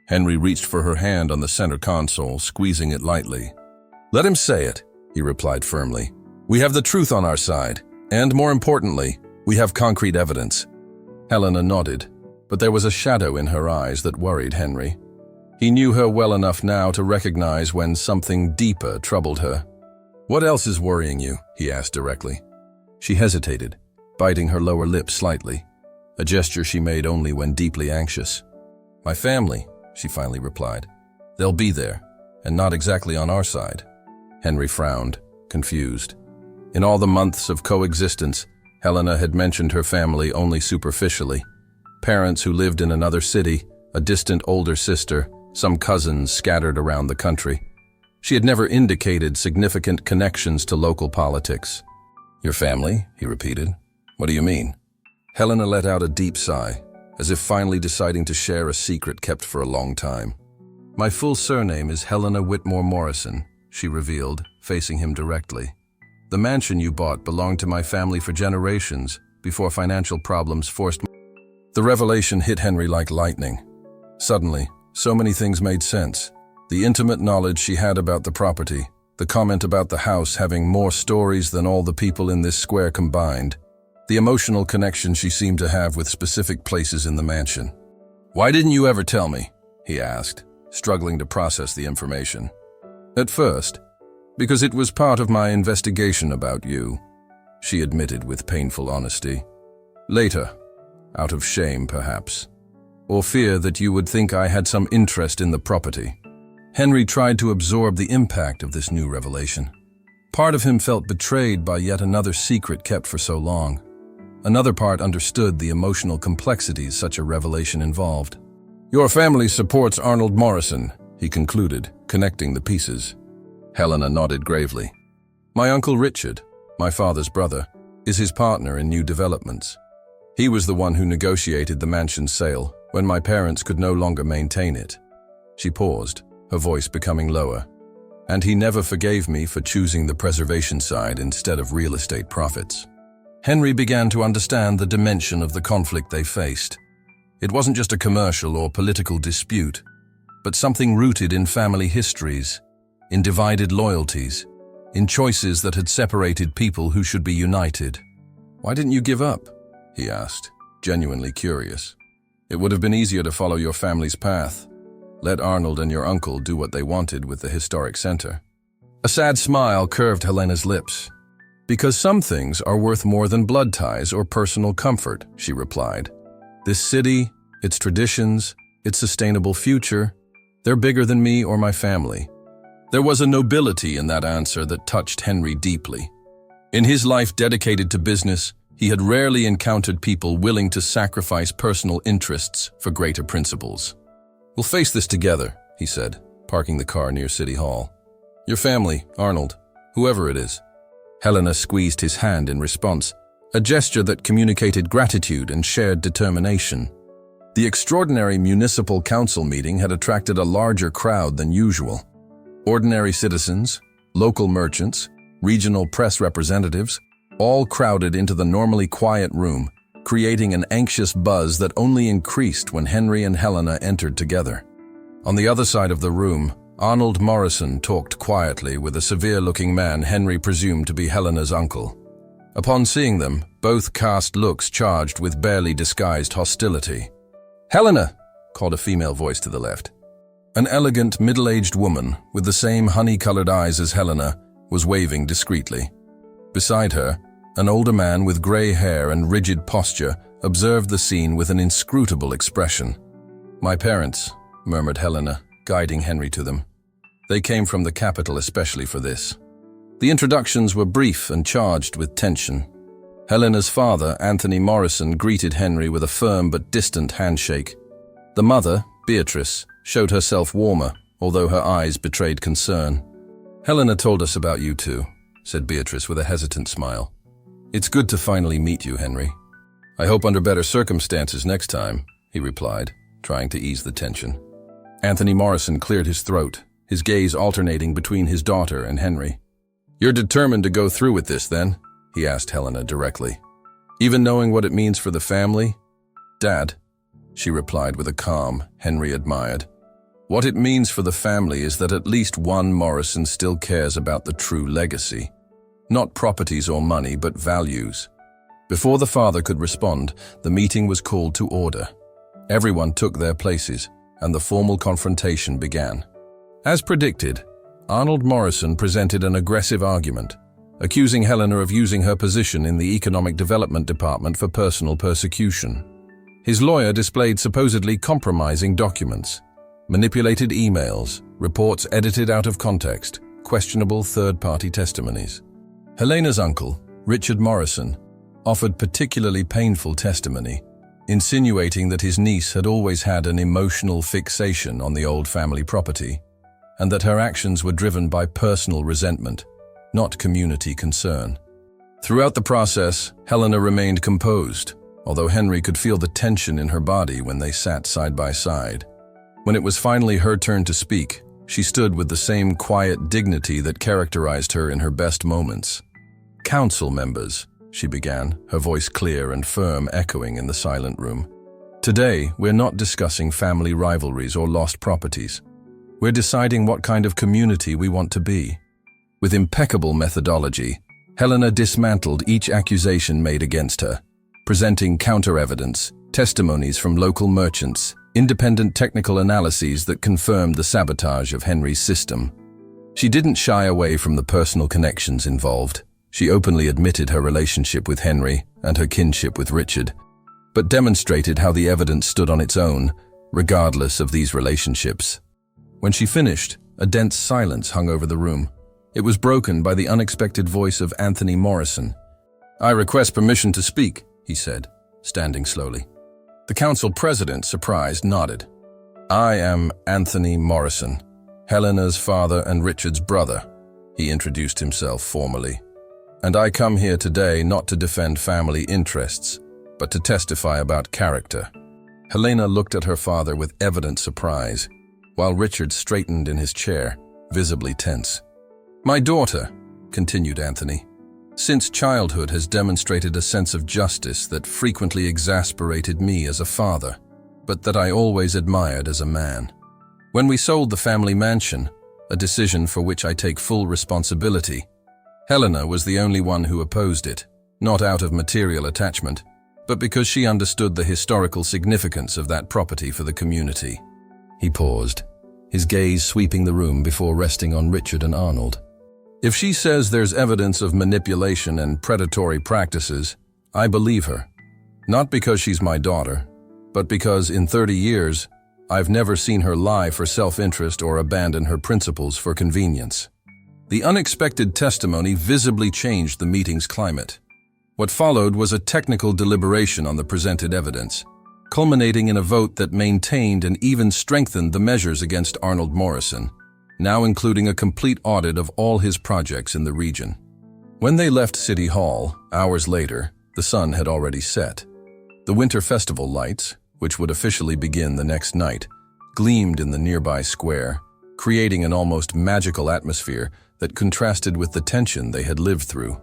Henry reached for her hand on the center console, squeezing it lightly. "Let him say it," he replied firmly. "We have the truth on our side, and more importantly, we have concrete evidence." Helena nodded, but there was a shadow in her eyes that worried Henry. He knew her well enough now to recognize when something deeper troubled her. "What else is worrying you?" he asked directly. She hesitated, biting her lower lip slightly, a gesture she made only when deeply anxious. "My family," she finally replied. "They'll be there, and not exactly on our side." Henry frowned, confused. In all the months of coexistence, Helena had mentioned her family only superficially. Parents who lived in another city, a distant older sister, some cousins scattered around the country. She had never indicated significant connections to local politics. "Your family?" he repeated. "What do you mean?" Helena let out a deep sigh, as if finally deciding to share a secret kept for a long time. "My full surname is Helena Whitmore Morrison," she revealed, facing him directly. "The mansion you bought belonged to my family for generations, before financial problems forced me." The revelation hit Henry like lightning. Suddenly, so many things made sense. The intimate knowledge she had about the property, the comment about the house having more stories than all the people in this square combined, the emotional connection she seemed to have with specific places in the mansion. "Why didn't you ever tell me?" he asked, struggling to process the information. "At first, because it was part of my investigation about you," she admitted with painful honesty. "Later, out of shame perhaps, or fear that you would think I had some interest in the property." Henry tried to absorb the impact of this new revelation. Part of him felt betrayed by yet another secret kept for so long. Another part understood the emotional complexities such a revelation involved. "Your family supports Arnold Morrison," he concluded, connecting the pieces. Helena nodded gravely. "My uncle Richard, my father's brother, is his partner in new developments. He was the one who negotiated the mansion's sale when my parents could no longer maintain it." She paused, her voice becoming lower. "And he never forgave me for choosing the preservation side instead of real estate profits." Henry began to understand the dimension of the conflict they faced. It wasn't just a commercial or political dispute, but something rooted in family histories, in divided loyalties, in choices that had separated people who should be united. "Why didn't you give up?" he asked, genuinely curious. "It would have been easier to follow your family's path. Let Arnold and your uncle do what they wanted with the historic center." A sad smile curved Helena's lips. "Because some things are worth more than blood ties or personal comfort," she replied. "This city, its traditions, its sustainable future, they're bigger than me or my family." There was a nobility in that answer that touched Henry deeply. In his life dedicated to business, he had rarely encountered people willing to sacrifice personal interests for greater principles. "We'll face this together," he said, parking the car near City Hall. "Your family, Arnold, whoever it is." Helena squeezed his hand in response, a gesture that communicated gratitude and shared determination. The extraordinary municipal council meeting had attracted a larger crowd than usual. Ordinary citizens, local merchants, regional press representatives, all crowded into the normally quiet room, creating an anxious buzz that only increased when Henry and Helena entered together. On the other side of the room, Arnold Morrison talked quietly with a severe-looking man Henry presumed to be Helena's uncle. Upon seeing them, both cast looks charged with barely disguised hostility. "Helena!" called a female voice to the left. An elegant, middle-aged woman, with the same honey-colored eyes as Helena, was waving discreetly. Beside her, an older man with gray hair and rigid posture observed the scene with an inscrutable expression. "My parents," murmured Helena, guiding Henry to them. "They came from the capital especially for this." The introductions were brief and charged with tension. Helena's father, Anthony Morrison, greeted Henry with a firm but distant handshake. The mother, Beatrice, showed herself warmer, although her eyes betrayed concern. "Helena told us about you two," said Beatrice with a hesitant smile. "It's good to finally meet you, Henry." "I hope under better circumstances next time," he replied, trying to ease the tension. Anthony Morrison cleared his throat, his gaze alternating between his daughter and Henry. "You're determined to go through with this, then?" he asked Helena directly. "Even knowing what it means for the family?" "Dad," she replied with a calm Henry admired. "What it means for the family is that at least one Morrison still cares about the true legacy. Not properties or money, but values." Before the father could respond, the meeting was called to order. Everyone took their places, and the formal confrontation began. As predicted, Arnold Morrison presented an aggressive argument, accusing Helena of using her position in the Economic Development Department for personal persecution. His lawyer displayed supposedly compromising documents, manipulated emails, reports edited out of context, questionable third-party testimonies. Helena's uncle, Richard Morrison, offered particularly painful testimony, insinuating that his niece had always had an emotional fixation on the old family property, and that her actions were driven by personal resentment, not community concern. Throughout the process, Helena remained composed, although Henry could feel the tension in her body when they sat side by side. When it was finally her turn to speak, she stood with the same quiet dignity that characterized her in her best moments. "Council members," she began, her voice clear and firm, echoing in the silent room. "Today, we're not discussing family rivalries or lost properties. We're deciding what kind of community we want to be. With impeccable methodology, Helena dismantled each accusation made against her, presenting counter-evidence, testimonies from local merchants, independent technical analyses that confirmed the sabotage of Henry's system. She didn't shy away from the personal connections involved. She openly admitted her relationship with Henry and her kinship with Richard, but demonstrated how the evidence stood on its own, regardless of these relationships. When she finished, a dense silence hung over the room. It was broken by the unexpected voice of Anthony Morrison. "I request permission to speak," he said, standing slowly. The council president, surprised, nodded. "I am Anthony Morrison, Helena's father and Richard's brother," he introduced himself formally. "And I come here today not to defend family interests, but to testify about character." Helena looked at her father with evident surprise, while Richard straightened in his chair, visibly tense. "My daughter," continued Anthony, "since childhood has demonstrated a sense of justice that frequently exasperated me as a father, but that I always admired as a man. When we sold the family mansion, a decision for which I take full responsibility, Helena was the only one who opposed it, not out of material attachment, but because she understood the historical significance of that property for the community." He paused, his gaze sweeping the room before resting on Richard and Arnold. "If she says there's evidence of manipulation and predatory practices, I believe her. Not because she's my daughter, but because in 30 years, I've never seen her lie for self-interest or abandon her principles for convenience." The unexpected testimony visibly changed the meeting's climate. What followed was a technical deliberation on the presented evidence, culminating in a vote that maintained and even strengthened the measures against Arnold Morrison, now including a complete audit of all his projects in the region. When they left City Hall, hours later, the sun had already set. The winter festival lights, which would officially begin the next night, gleamed in the nearby square, creating an almost magical atmosphere that contrasted with the tension they had lived through.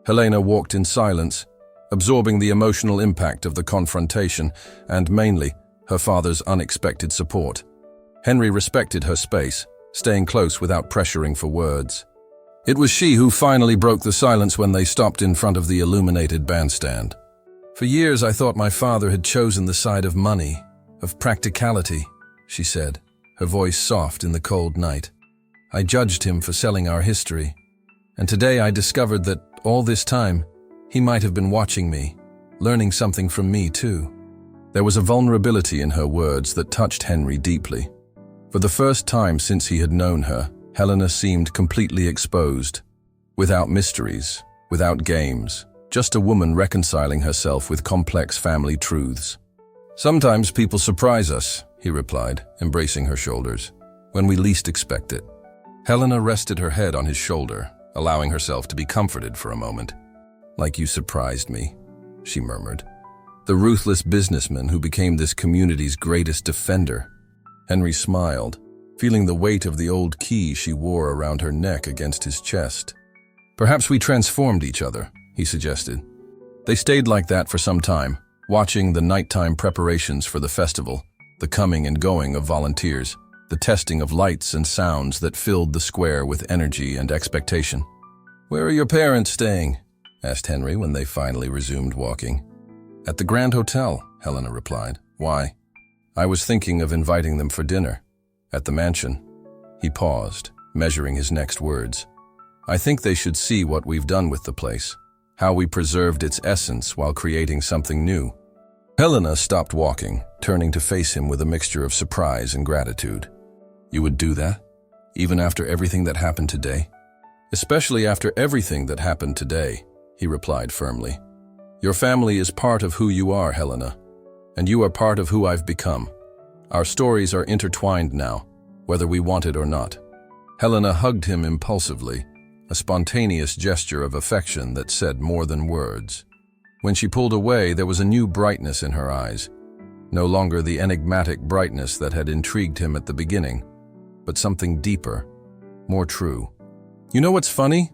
Helena walked in silence, absorbing the emotional impact of the confrontation and, mainly, her father's unexpected support. Henry respected her space, staying close without pressuring for words. It was she who finally broke the silence when they stopped in front of the illuminated bandstand. "For years I thought my father had chosen the side of money, of practicality," she said, her voice soft in the cold night. "I judged him for selling our history, and today I discovered that all this time, he might have been watching me, learning something from me too." There was a vulnerability in her words that touched Henry deeply. For the first time since he had known her, Helena seemed completely exposed, without mysteries, without games, just a woman reconciling herself with complex family truths. "Sometimes people surprise us," he replied, embracing her shoulders, "when we least expect it." Helena rested her head on his shoulder, allowing herself to be comforted for a moment. "Like you surprised me," she murmured. "The ruthless businessman who became this community's greatest defender." Henry smiled, feeling the weight of the old key she wore around her neck against his chest. "Perhaps we transformed each other," he suggested. They stayed like that for some time, watching the nighttime preparations for the festival, the coming and going of volunteers, the testing of lights and sounds that filled the square with energy and expectation. "Where are your parents staying?" asked Henry when they finally resumed walking. "At the Grand Hotel," Helena replied. "Why?" "I was thinking of inviting them for dinner. At the mansion." He paused, measuring his next words. "I think they should see what we've done with the place, how we preserved its essence while creating something new." Helena stopped walking, turning to face him with a mixture of surprise and gratitude. "You would do that? Even after everything that happened today?" "Especially after everything that happened today," he replied firmly. "Your family is part of who you are, Helena, and you are part of who I've become. Our stories are intertwined now, whether we want it or not." Helena hugged him impulsively, a spontaneous gesture of affection that said more than words. When she pulled away, there was a new brightness in her eyes, no longer the enigmatic brightness that had intrigued him at the beginning, but something deeper, more true. "You know what's funny?"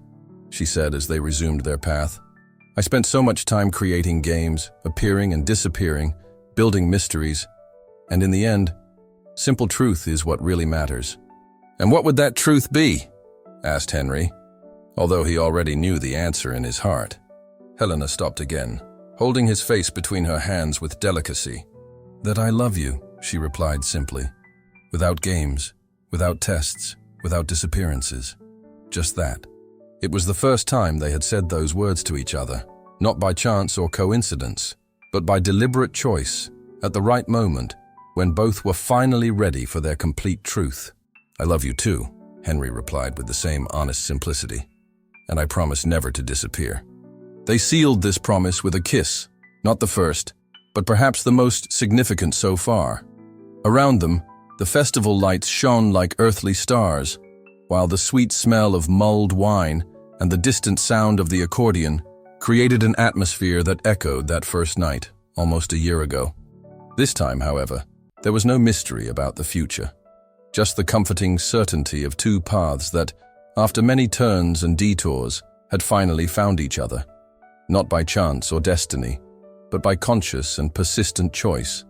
she said as they resumed their path. "I spent so much time creating games, appearing and disappearing, building mysteries, and in the end, simple truth is what really matters." "And what would that truth be?" asked Henry, although he already knew the answer in his heart. Helena stopped again, holding his face between her hands with delicacy. "That I love you," she replied simply. Without games, without tests, without disappearances. Just that. It was the first time they had said those words to each other, not by chance or coincidence, but by deliberate choice, at the right moment, when both were finally ready for their complete truth. "I love you too," Henry replied with the same honest simplicity. "And I promise never to disappear." They sealed this promise with a kiss, not the first, but perhaps the most significant so far. Around them, the festival lights shone like earthly stars, while the sweet smell of mulled wine and the distant sound of the accordion created an atmosphere that echoed that first night, almost a year ago. This time, however, there was no mystery about the future, just the comforting certainty of two paths that, after many turns and detours, had finally found each other, not by chance or destiny, but by conscious and persistent choice,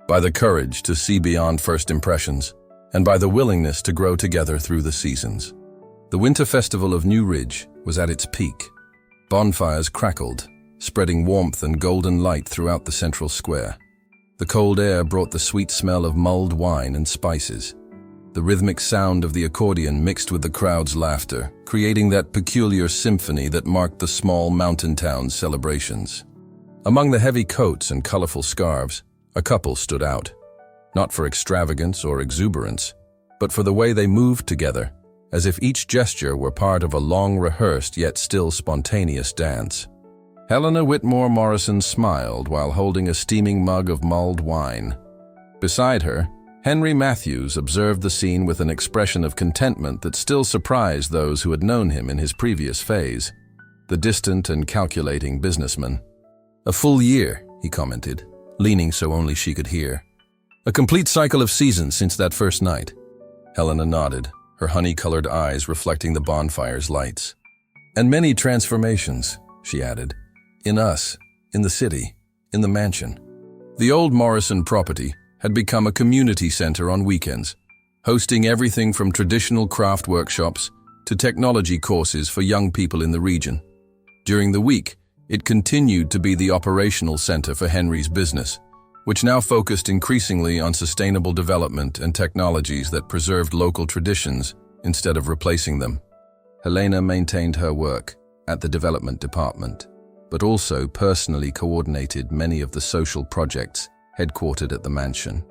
by the courage to see beyond first impressions, and by the willingness to grow together through the seasons. The winter festival of New Ridge was at its peak. Bonfires crackled, spreading warmth and golden light throughout the central square. The cold air brought the sweet smell of mulled wine and spices. The rhythmic sound of the accordion mixed with the crowd's laughter, creating that peculiar symphony that marked the small mountain town's celebrations. Among the heavy coats and colorful scarves, a couple stood out, not for extravagance or exuberance, but for the way they moved together, as if each gesture were part of a long-rehearsed yet still spontaneous dance. Helena Whitmore Morrison smiled while holding a steaming mug of mulled wine. Beside her, Henry Matthews observed the scene with an expression of contentment that still surprised those who had known him in his previous phase, the distant and calculating businessman. "A full year," he commented, leaning so only she could hear. "A complete cycle of seasons since that first night." Helena nodded, her honey-colored eyes reflecting the bonfire's lights. "And many transformations," she added. "In us, in the city, in the mansion." The old Morrison property had become a community center on weekends, hosting everything from traditional craft workshops to technology courses for young people in the region. During the week, it continued to be the operational center for Henry's business, which now focused increasingly on sustainable development and technologies that preserved local traditions instead of replacing them. Helena maintained her work at the development department, but also personally coordinated many of the social projects headquartered at the mansion.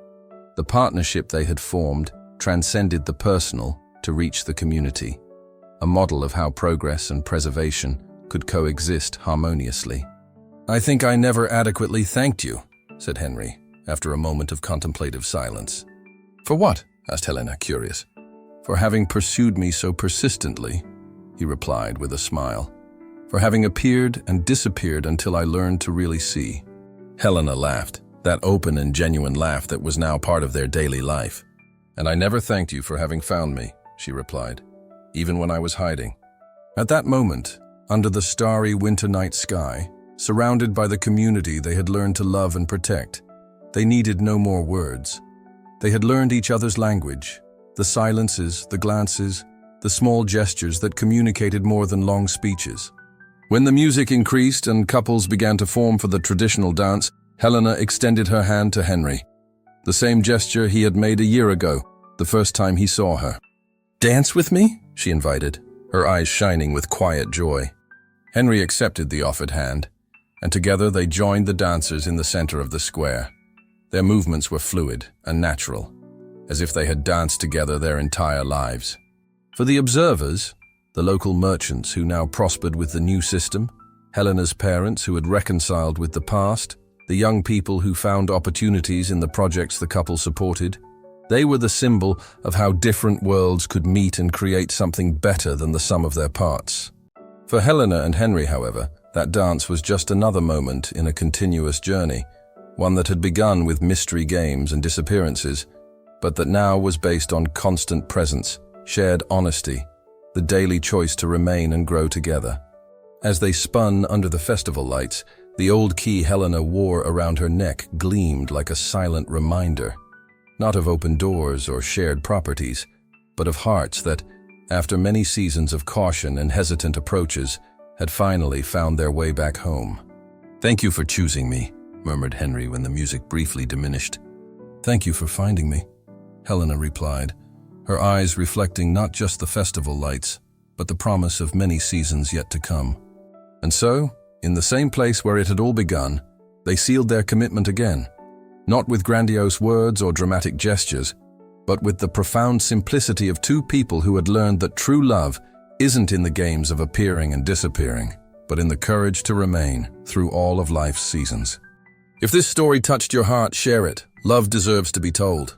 The partnership they had formed transcended the personal to reach the community, a model of how progress and preservation could coexist harmoniously. "I think I never adequately thanked you," said Henry, after a moment of contemplative silence. "For what?" asked Helena, curious. "For having pursued me so persistently," he replied with a smile. "For having appeared and disappeared until I learned to really see." Helena laughed, that open and genuine laugh that was now part of their daily life. "And I never thanked you for having found me," she replied, "even when I was hiding." At that moment, under the starry winter night sky, surrounded by the community they had learned to love and protect, they needed no more words. They had learned each other's language, the silences, the glances, the small gestures that communicated more than long speeches. When the music increased and couples began to form for the traditional dance, Helena extended her hand to Henry, the same gesture he had made a year ago, the first time he saw her. "Dance with me?" she invited, her eyes shining with quiet joy. Henry accepted the offered hand, and together they joined the dancers in the center of the square. Their movements were fluid and natural, as if they had danced together their entire lives. For the observers, the local merchants who now prospered with the new system, Helena's parents who had reconciled with the past, the young people who found opportunities in the projects the couple supported, they were the symbol of how different worlds could meet and create something better than the sum of their parts. For Helena and Henry, however, that dance was just another moment in a continuous journey, one that had begun with mystery games and disappearances, but that now was based on constant presence, shared honesty, the daily choice to remain and grow together. As they spun under the festival lights, the old key Helena wore around her neck gleamed like a silent reminder, not of open doors or shared properties, but of hearts that, after many seasons of caution and hesitant approaches, had finally found their way back home. "Thank you for choosing me," murmured Henry when the music briefly diminished. "Thank you for finding me," Helena replied, her eyes reflecting not just the festival lights, but the promise of many seasons yet to come. And so, in the same place where it had all begun, they sealed their commitment again, not with grandiose words or dramatic gestures, but with the profound simplicity of two people who had learned that true love isn't in the games of appearing and disappearing, but in the courage to remain through all of life's seasons. If this story touched your heart, share it. Love deserves to be told.